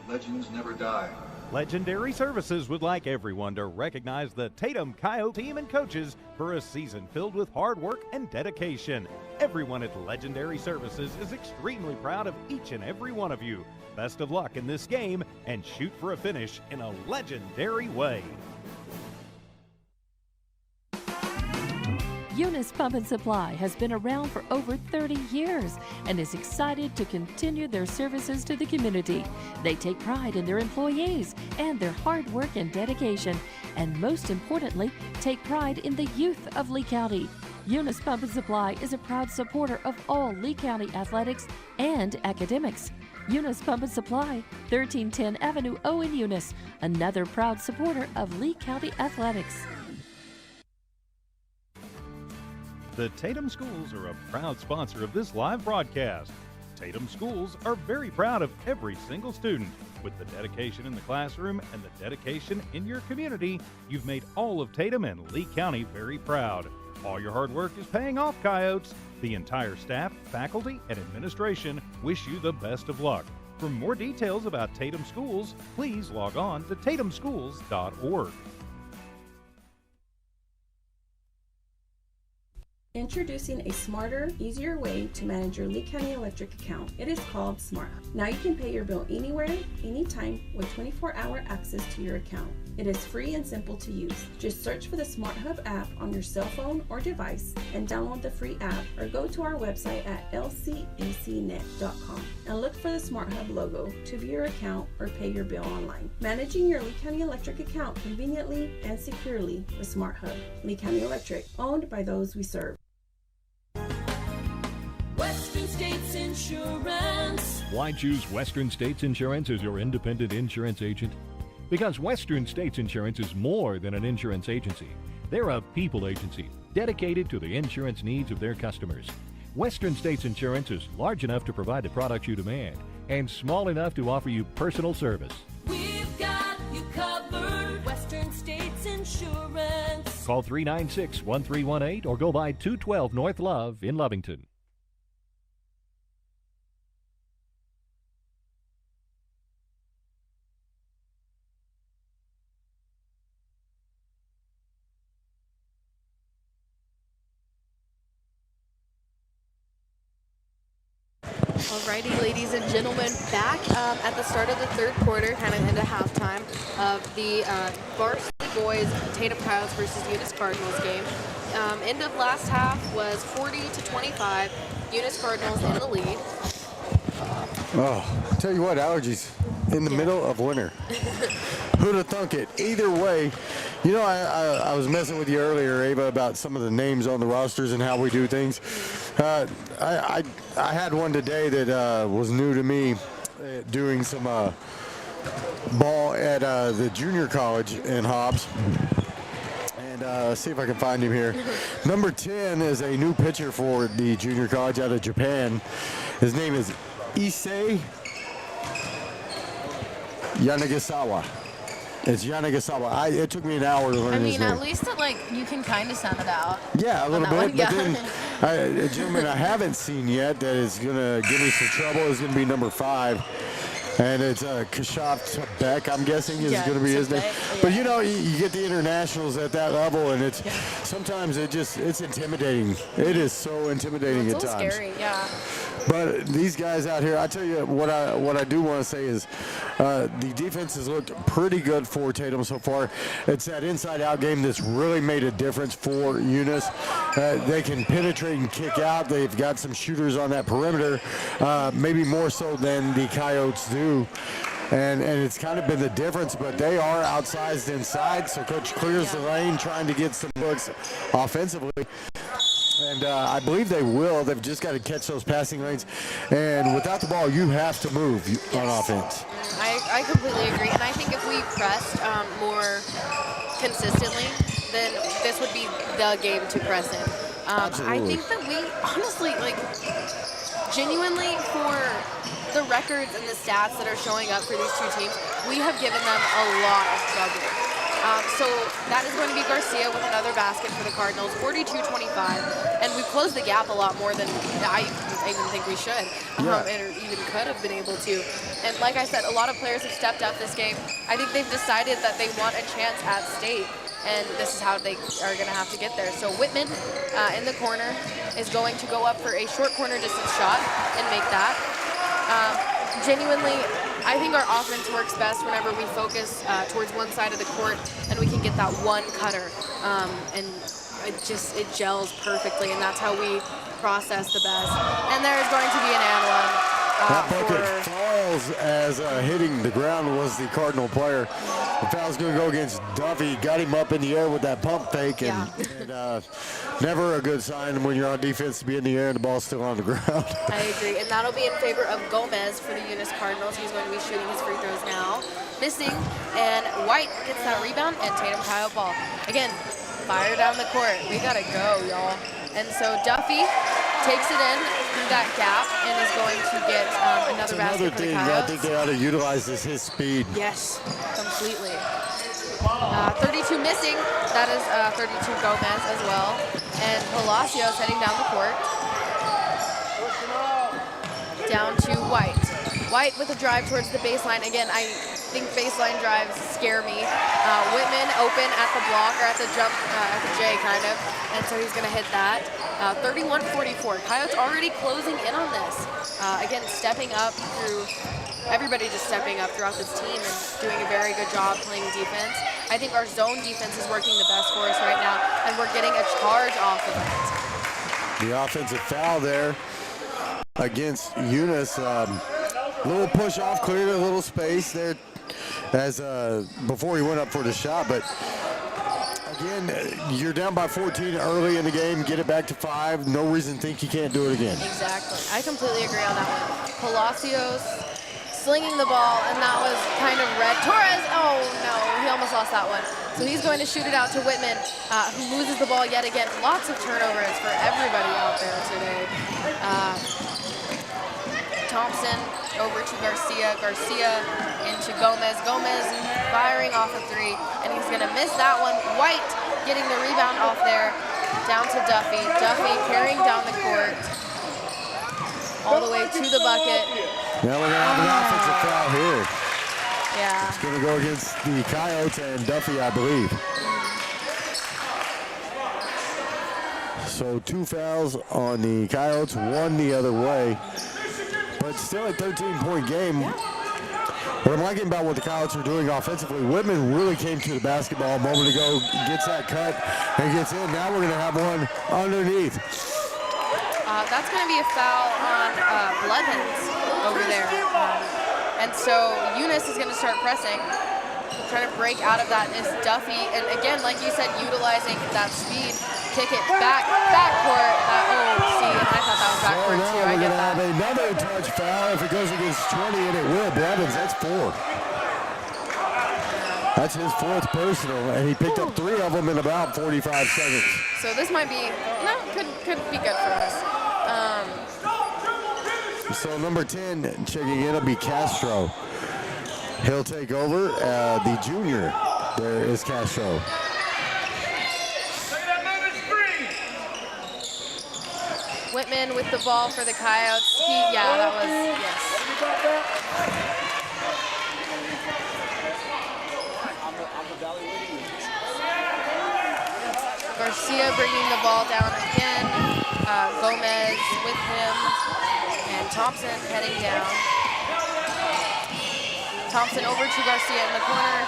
but legends never die.
Legendary Services would like everyone to recognize the Tatum Coyotes team and coaches for a season filled with hard work and dedication. Everyone at Legendary Services is extremely proud of each and every one of you. Best of luck in this game and shoot for a finish in a legendary way.
Eunice Pump and Supply has been around for over 30 years and is excited to continue their services to the community. They take pride in their employees and their hard work and dedication, and most importantly, take pride in the youth of Lee County. Eunice Pump and Supply is a proud supporter of all Lee County athletics and academics. Eunice Pump and Supply, 1310 Avenue O in Eunice, another proud supporter of Lee County athletics.
The Tatum Schools are a proud sponsor of this live broadcast. Tatum Schools are very proud of every single student. With the dedication in the classroom and the dedication in your community, you've made all of Tatum and Lee County very proud. All your hard work is paying off, Coyotes. The entire staff, faculty, and administration wish you the best of luck. For more details about Tatum Schools, please log on to tatumschools.org.
Introducing a smarter, easier way to manage your Lee County Electric account. It is called Smart Hub. Now you can pay your bill anywhere, anytime, with 24-hour access to your account. It is free and simple to use. Just search for the Smart Hub app on your cell phone or device and download the free app, or go to our website at lcecnet.com and look for the Smart Hub logo to view your account or pay your bill online. Managing your Lee County Electric account conveniently and securely with Smart Hub. Lee County Electric, owned by those we serve.
Western States Insurance.
Why choose Western States Insurance as your independent insurance agent? Because Western States Insurance is more than an insurance agency. They're a people agency dedicated to the insurance needs of their customers. Western States Insurance is large enough to provide the products you demand and small enough to offer you personal service.
We've got you covered. Western States Insurance.
Call 396-1318 or go by 212 North Love in Lovington.
Alrighty, ladies and gentlemen, back at the start of the third quarter, kind of into halftime of the varsity boys Tatum Coyotes versus Eunice Cardinals game. End of last half was 40-25. Eunice Cardinals in the lead.
Oh, tell you what, allergies in the middle of winter. Who'd have thunk it? Either way, you know, I was messing with you earlier, Ava, about some of the names on the rosters and how we do things. I had one today that was new to me, doing some ball at the junior college in Hobbs. And see if I can find him here. Number 10 is a new pitcher for the junior college out of Japan. His name is Issei Yanagisawa. It's Yanagisawa. It took me an hour to learn his name.
At least you can kind of sound it out.
Yeah, a little bit.
One,
but then a gentleman I haven't seen yet that is going to give me some trouble is going to be number 5. And it's Kashaf Beck, I'm guessing, is going to be his name. Yeah. But you get the internationals at that level, and it's sometimes it's intimidating. It is so intimidating at times.
It's a little scary, yeah.
But these guys out here, I tell you what I do want to say is the defense has looked pretty good for Tatum so far. It's that inside-out game that's really made a difference for Eunice. They can penetrate and kick out. They've got some shooters on that perimeter, maybe more so than the Coyotes do. And it's kind of been the difference, but they are outsized inside, so Coach clears the lane trying to get some looks offensively. And I believe they will. They've just got to catch those passing lanes. And without the ball, you have to move on offense.
I completely agree. And I think if we pressed more consistently, then this would be the game to press in. I think that we honestly, genuinely for the records and the stats that are showing up for these two teams, we have given them a lot of trouble. So that is going to be Garcia with another basket for the Cardinals, 42-25. And we've closed the gap a lot more than I even think we should, or even could have been able to. And like I said, a lot of players have stepped up this game. I think they've decided that they want a chance at state, and this is how they are going to have to get there. So Whitman in the corner is going to go up for a short corner distance shot and make that. Genuinely, I think our offense works best whenever we focus towards one side of the court and we can get that one cutter. And it gels perfectly, and that's how we process the best. And there's going to be an and one.
That bucket falls as hitting the ground was the Cardinal player. The foul's going to go against Duffy. Got him up in the air with that pump fake, and never a good sign when you're on defense to be in the air and the ball's still on the ground.
I agree, and that'll be in favor of Gomez for the Eunice Cardinals. He's going to be shooting his free throws now. Missing, and White gets that rebound, and Tatum Coyote ball. Again, fire down the court. We got to go, y'all. And so Duffy takes it in through that gap and is going to get another basket for the Coyotes.
I think they ought to utilize his speed.
Yes, completely. 32 missing. That is 32 Gomez as well. And Palacios heading down the court. Down to White. White with a drive towards the baseline. Again, I think baseline drives scare me. Whitman open at the block, or at the jump, at the J kind of. And so he's going to hit that. 31-44. Coyotes already closing in on this. Again, stepping up through, everybody just stepping up throughout this team and doing a very good job playing defense. I think our zone defense is working the best for us right now, and we're getting a charge off of it.
The offensive foul there against Eunice. Little push off, cleared a little space there as before he went up for the shot, but again, you're down by 14 early in the game, get it back to 5, no reason to think you can't do it again.
Exactly, I completely agree on that one. Palacios slinging the ball, and that was kind of red. Torres, oh no, he almost lost that one. So he's going to shoot it out to Whitman, who loses the ball yet again. Lots of turnovers for everybody out there today. Thompson over to Garcia. Garcia into Gomez. Gomez firing off a 3, and he's going to miss that one. White getting the rebound off there. Down to Duffy. Duffy carrying down the court all the way to the bucket.
Now we're going to have an offensive foul here.
Yeah.
It's going to go against the Coyotes and Duffy, I believe. So 2 fouls on the Coyotes, 1 the other way. But still a 13-point game. What I'm liking about what the Coyotes are doing offensively, Whitman really came to the basketball a moment ago, gets that cut, and gets in. Now we're going to have one underneath.
That's going to be a foul on Blevins over there. And so Eunice is going to start pressing, trying to break out of that is Duffy. And again, like you said, utilizing that speed, kick it backcourt. And I thought that was backcourt too. I get that.
Have another touch foul if it goes against 20, and it will. Blevins, that's 4. That's his 4th personal, and he picked up 3 of them in about 45 seconds.
So this might be, no, could be good for us.
So number 10 checking in will be Castro. He'll take over the junior. There is Castro.
Whitman with the ball for the Coyotes. Yeah, that was, yes. Garcia bringing the ball down again. Gomez with him. And Thompson heading down. Thompson over to Garcia in the corner.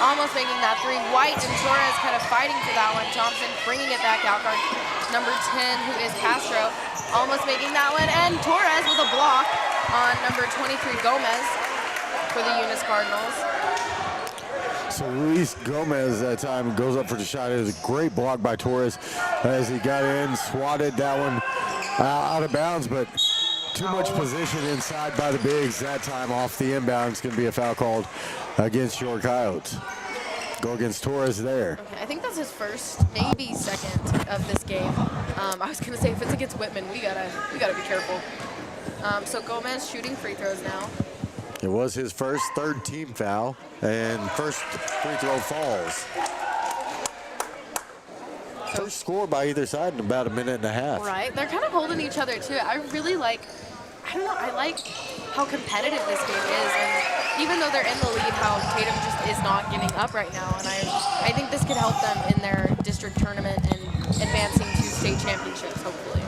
Almost making that 3. White and Torres kind of fighting for that one. Thompson bringing it back out. Number 10, who is Castro, almost making that one. And Torres with a block on number 23, Gomez, for the Eunice Cardinals.
So Luis Gomez that time goes up for the shot. It was a great block by Torres as he got in, swatted that one out of bounds, but too much position inside by the bigs that time off the inbound. It's going to be a foul called against your Coyotes. Go against Torres there.
Okay, I think that's his first, maybe second of this game. I was going to say if it's against Whitman, we gotta be careful. So Gomez shooting free throws now.
It was his first 3rd team foul, and first free throw falls. First score by either side in about a minute and a half.
Right, they're kind of holding each other too. I really like, I don't know, I like how competitive this game is, and even though they're in the lead, how Tatum just is not giving up right now, and I think this could help them in their district tournament and advancing to state championships, hopefully.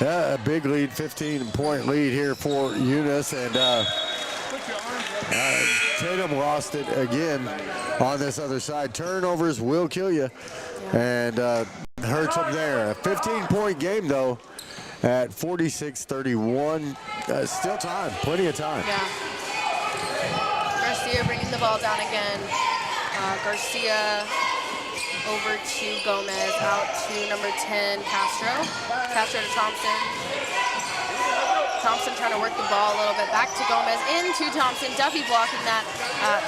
Yeah, a big lead, 15-point lead here for Eunice, and Tatum lost it again on this other side. Turnovers will kill you, and hurts them there. A 15-point game, though, at 46-31. Still time, plenty of time.
Yeah. Garcia bringing the ball down again. Garcia over to Gomez, out to number 10, Castro. Castro to Thompson. Thompson trying to work the ball a little bit. Back to Gomez, into Thompson. Duffy blocking that.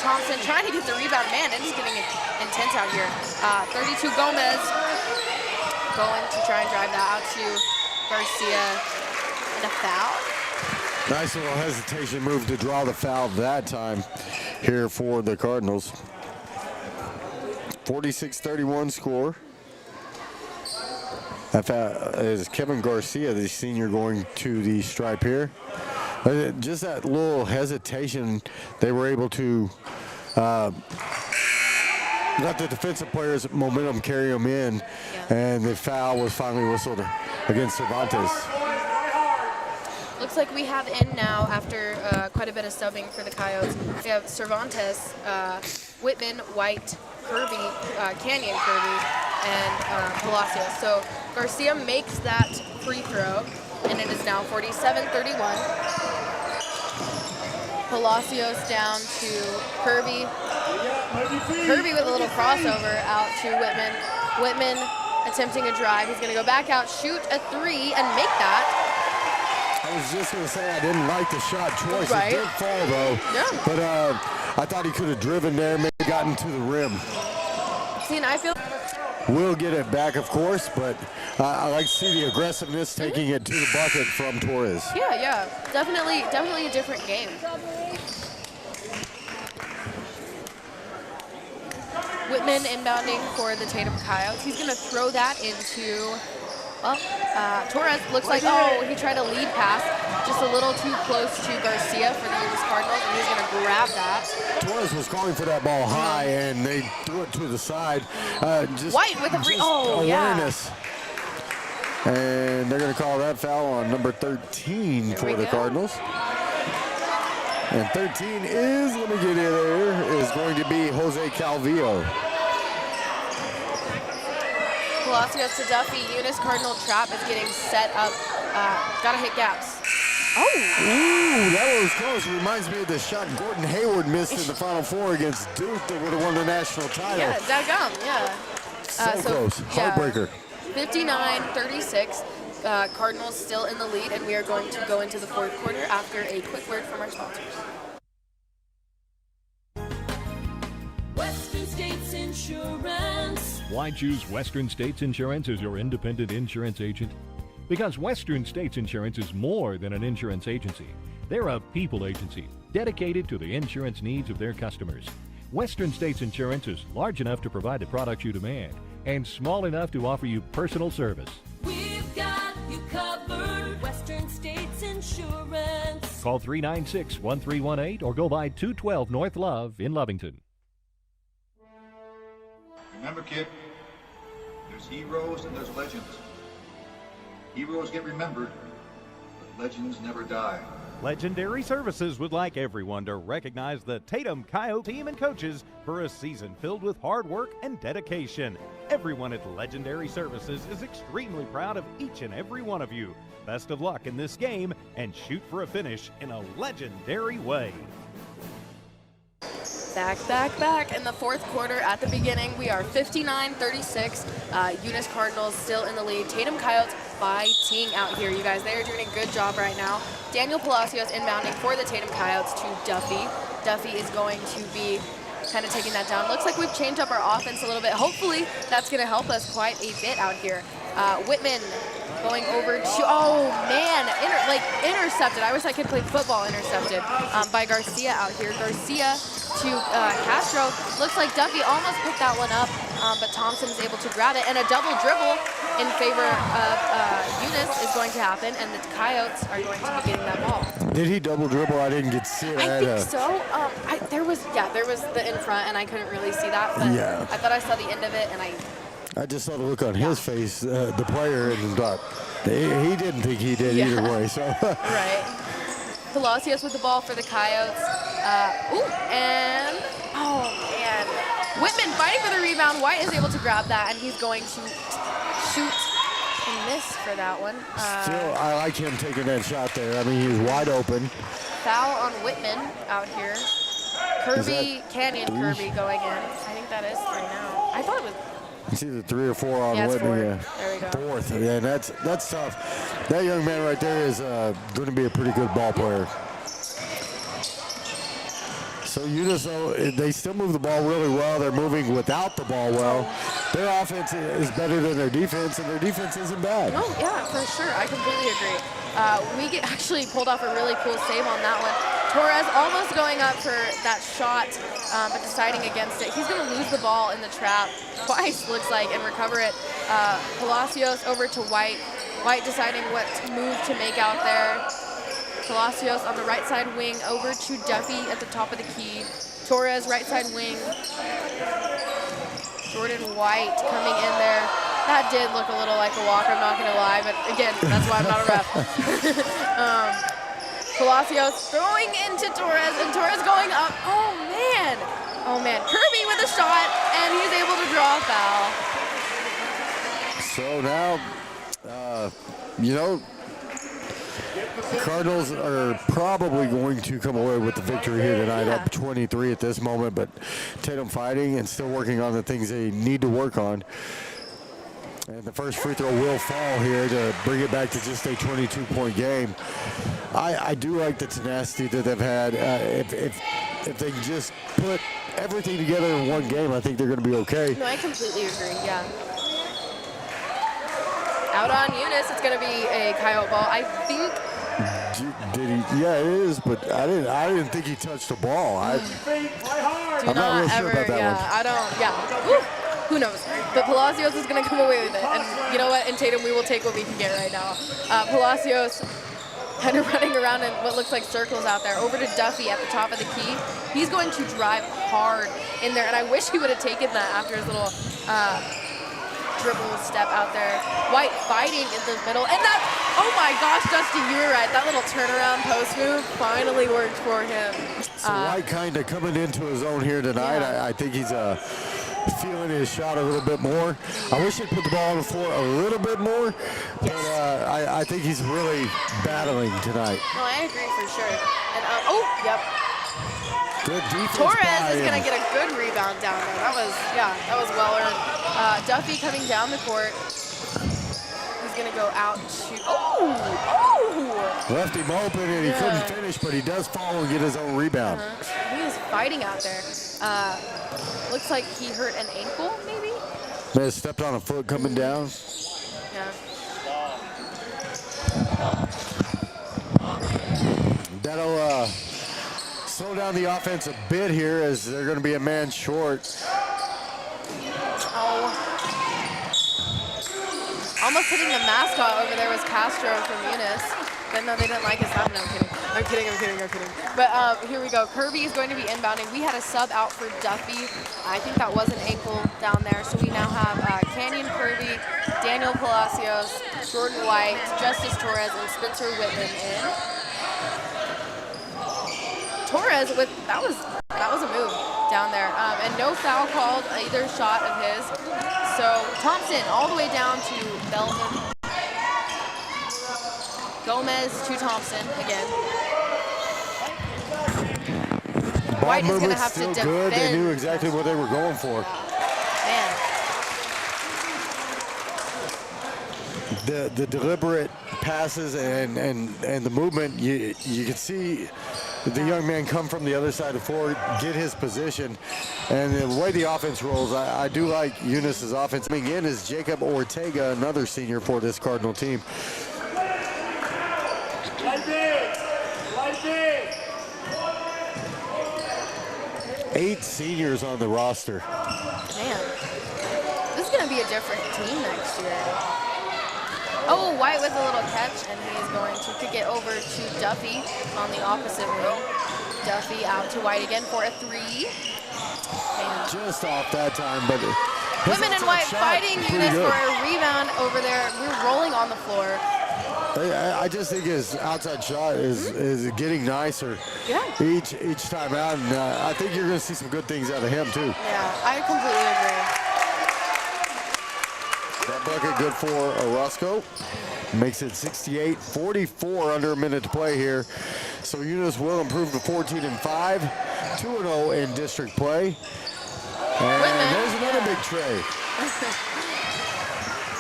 Thompson trying to get the rebound. Man, it is getting intense out here. 32 Gomez going to try and drive that out to Garcia. And a foul.
Nice little hesitation move to draw the foul that time here for the Cardinals. 46-31 score. That is Kevin Garcia, the senior, going to the stripe here. Just that little hesitation, they were able to let the defensive players' momentum carry them in, and the foul was finally whistled against Cervantes.
Looks like we have in now, after quite a bit of subbing for the Coyotes, we have Cervantes, Whitman, White, Kirby, Canyon Kirby, and Palacios. So Garcia makes that free throw, and it is now 47-31. Palacios down to Kirby. Kirby with a little crossover out to Whitman. Whitman attempting a drive. He's going to go back out, shoot a 3, and make that.
I was just going to say I didn't like the shot choice.
Right.
It did fall, though.
Yeah.
But I thought he could have driven there, maybe gotten to the rim.
See, and I feel...
We'll get it back, of course, but I like to see the aggressiveness taking it to the bucket from Torres.
Yeah. Definitely a different game. Whitman inbounding for the Tatum Coyotes. He's going to throw that into... Torres looks like, he tried a lead pass, just a little too close to Garcia for the Eunice Cardinals, and he's going to grab that.
Torres was calling for that ball high, and they threw it to the side.
White with a free,
awareness. Yeah. And they're going to call that foul on number 13 for the Cardinals. And 13 is, let me get in there, is going to be Jose Calvillo.
Palacios to Duffy. Eunice Cardinal trap is getting set up. Gotta hit gaps.
Ooh, that was close. Reminds me of the shot Gordon Hayward missed in the Final Four against Duke that would have won the national title.
Yeah, daggum, yeah.
So close. Heartbreaker.
59-36. Cardinals still in the lead, and we are going to go into the fourth quarter after a quick word from our sponsors.
Western States Insurance.
Why choose Western States Insurance as your independent insurance agent? Because Western States Insurance is more than an insurance agency. They're a people agency dedicated to the insurance needs of their customers. Western States Insurance is large enough to provide the products you demand and small enough to offer you personal service.
We've got you covered. Western States Insurance.
Call 396-1318 or go by 212 North Love in Lovington.
Remember, kid, there's heroes and there's legends. Heroes get remembered, but legends never die.
Legendary Services would like everyone to recognize the Tatum Coyote team and coaches for a season filled with hard work and dedication. Everyone at Legendary Services is extremely proud of each and every one of you. Best of luck in this game and shoot for a finish in a legendary way.
Back in the fourth quarter. At the beginning, we are 59-36. Eunice Cardinals still in the lead. Tatum Coyotes fighting out here, you guys. They are doing a good job right now. Daniel Palacios inbounding for the Tatum Coyotes to Duffy. Duffy is going to be kind of taking that down. Looks like we've changed up our offense a little bit. Hopefully, that's going to help us quite a bit out here. Whitman going over to, oh man, intercepted. I wish I could play football. Intercepted by Garcia out here. Garcia to Castro. Looks like Duffy almost picked that one up, but Thompson is able to grab it, and a double dribble in favor of Eunice is going to happen, and the Coyotes are going to be getting that ball.
Did he double dribble? I didn't get to see it.
I think so. There was the in front, and I couldn't really see that, but
yeah.
I thought I saw the end of it, and
I just saw the look on his face, the player, and thought he didn't think he did either way. So
right. Palacios with the ball for the Coyotes. Oh man, Whitman fighting for the rebound. White is able to grab that, and he's going to shoot and miss for that one.
Still, I like him taking that shot there. I mean, he's wide open.
Foul on Whitman out here. Canyon Kirby going in. I think that is 3 now. I thought it was.
It's either 3 or 4 on Whitman.
4.
Yeah.
There we go.
Fourth. Yeah, that's tough. That young man right there is going to be a pretty good ball player. So Eunice, though, they still move the ball really well. They're moving without the ball well. Their offense is better than their defense, and their defense isn't bad.
Oh, yeah, for sure. I completely agree. We actually pulled off a really cool save on that one. Torres almost going up for that shot, but deciding against it. He's going to lose the ball in the trap twice, looks like, and recover it. Palacios over to White. White deciding what move to make out there. Palacios on the right side wing over to Duffy at the top of the key. Torres right side wing. Jordan White coming in there. That did look a little like a walk, I'm not going to lie, but again, that's why I'm not a ref. Palacios throwing into Torres, and Torres going up. Oh man. Kirby with a shot, and he's able to draw a foul.
So now, Cardinals are probably going to come away with the victory here tonight, up 23 at this moment, but Tatum fighting and still working on the things they need to work on. And the first free throw will fall here to bring it back to just a 22-point game. I do like the tenacity that they've had. If they can just put everything together in one game, I think they're going to be okay.
No, I completely agree, yeah. Out on Eunice, it's going to be a Coyote ball. I think.
Did he? Yeah, it is, but I didn't think he touched the ball. I'm not real sure about that one.
I don't. Yeah. Woo. Who knows? But Palacios is going to come away with it. And you know what? In Tatum, we will take what we can get right now. Palacios kind of running around in what looks like circles out there. Over to Duffy at the top of the key. He's going to drive hard in there, and I wish he would have taken that after his little dribble step out there. White fighting in the middle, and that, oh my gosh, Dusty, you were right. That little turnaround post move finally worked for him.
So White kind of coming into his own here tonight. Yeah. I think he's feeling his shot a little bit more. I wish he'd put the ball on the floor a little bit more, but I think he's really battling tonight.
No, I agree for sure. And yep.
Good defense.
Torres is going to get a good rebound down there. That was well earned. Duffy coming down the court. He's going to go out to, oh!
Left him open and he couldn't finish, but he does follow and get his own rebound.
He was fighting out there. Looks like he hurt an ankle, maybe?
May have stepped on a foot coming down.
Yeah.
That'll slow down the offense a bit here as they're going to be a man short.
Oh. Almost hitting the mascot over there was Castro from Eunice. But no, they didn't like his stuff. No, I'm kidding. But here we go. Kirby is going to be inbounding. We had a sub out for Duffy. I think that was an ankle down there. So we now have Canyon Kirby, Daniel Palacios, Jordan White, Justice Torres, and Spencer Whitman in. Torres with that was a move down there, and no foul called either shot of his. So Thompson all the way down to Belton. Gomez to Thompson again. White is going to have to defend.
Good. They knew exactly what they were going for.
Man.
The deliberate passes and the movement, you can see the young man come from the other side of the floor, get his position, and the way the offense rolls, I do like Eunice's offense. Coming in is Jacob Ortega, another senior for this Cardinal team.
Light big.
8 seniors on the roster.
Man, this is going to be a different team next year. Oh, White with a little catch, and he's going to kick it over to Duffy on the opposite wing. Duffy out to White again for a 3. And
just off that time, but
Whitman and White fighting Eunice for a rebound over there. We're rolling on the floor.
I just think his outside shot is getting nicer each time out, and I think you're going to see some good things out of him too.
Yeah, I completely agree.
That bucket good for Orozco. Makes it 68-44, under a minute to play here. So Eunice will improve to 14-5, 2-0 in district play. And there's another big tray.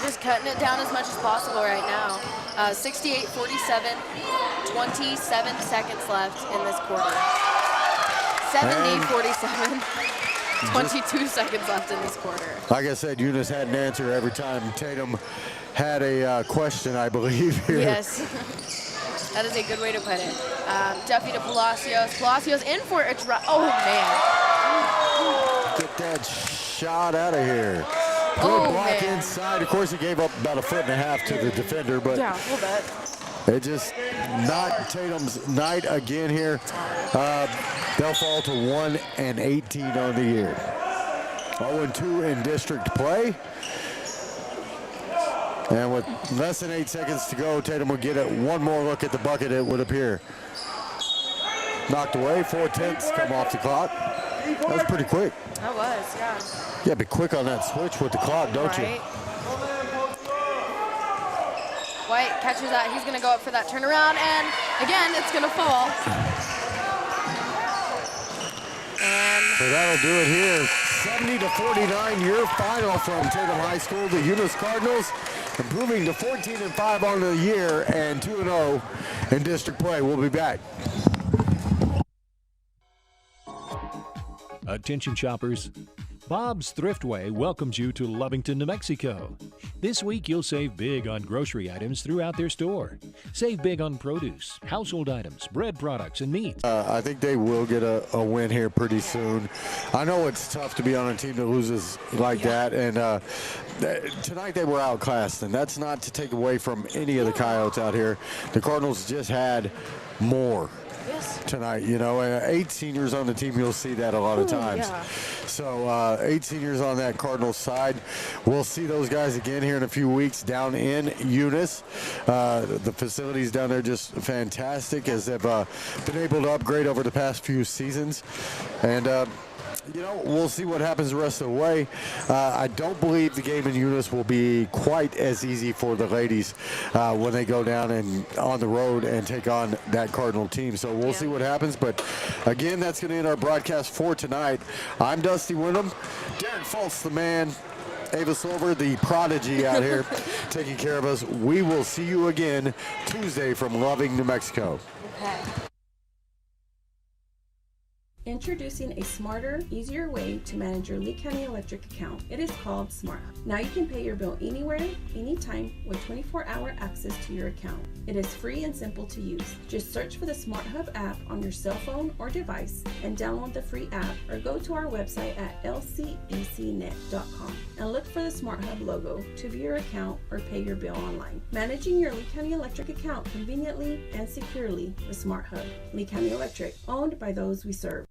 Just cutting it down as much as possible right now. 68-47, 27 seconds left in this quarter. 70-47. 22 seconds left in this quarter.
Like I said, Eunice had an answer every time Tatum had a question, I believe, here.
Yes. That is a good way to put it. Duffy to Palacios. Palacios in for a drop. Oh, man.
Get that shot out of here. Good block inside. Of course, he gave up about 1.5 feet to the defender, but
yeah, a little bit.
It just not Tatum's night again here. They'll fall to 1-18 on the year. 0-2 in district play. And with less than 8 seconds to go, Tatum will get it one more look at the bucket, it would appear. Knocked away, 4/10 come off the clock. That was pretty quick.
That was, yeah.
Yeah, be quick on that switch with the clock, don't you?
White catches that. He's going to go up for that turnaround, and again, it's going to fall. And
so that'll do it here. 70-49, your final from Tatum High School. The Eunice Cardinals improving to 14-5 on the year and 2-0 in district play. We'll be back.
Attention shoppers. Bob's Thriftway welcomes you to Lovington, New Mexico. This week you'll save big on grocery items throughout their store. Save big on produce, household items, bread products, and meat.
I think they will get a win here pretty soon. I know it's tough to be on a team that loses like that, and tonight they were outclassed, and that's not to take away from any of the Coyotes out here. The Cardinals just had more. Tonight, you know, 8 seniors on the team, you'll see that a lot of times. So 8 seniors on that Cardinals side. We'll see those guys again here in a few weeks down in Eunice. The facilities down there just fantastic as they've been able to upgrade over the past few seasons. And you know, we'll see what happens the rest of the way. I don't believe the game in Eunice will be quite as easy for the ladies when they go down and on the road and take on that Cardinal team. So we'll see what happens. But again, that's going to end our broadcast for tonight. I'm Dusty Wyndham. Derek Fultz, the man, Ava Silver, the prodigy out here, taking care of us. We will see you again Tuesday from Loving, New Mexico.
Okay.
Introducing a smarter, easier way to manage your Lee County Electric account. It is called Smart Hub. Now you can pay your bill anywhere, anytime with 24-hour access to your account. It is free and simple to use. Just search for the Smart Hub app on your cell phone or device and download the free app, or go to our website at lcecnet.com and look for the Smart Hub logo to view your account or pay your bill online. Managing your Lee County Electric account conveniently and securely with Smart Hub. Lee County Electric, owned by those we serve.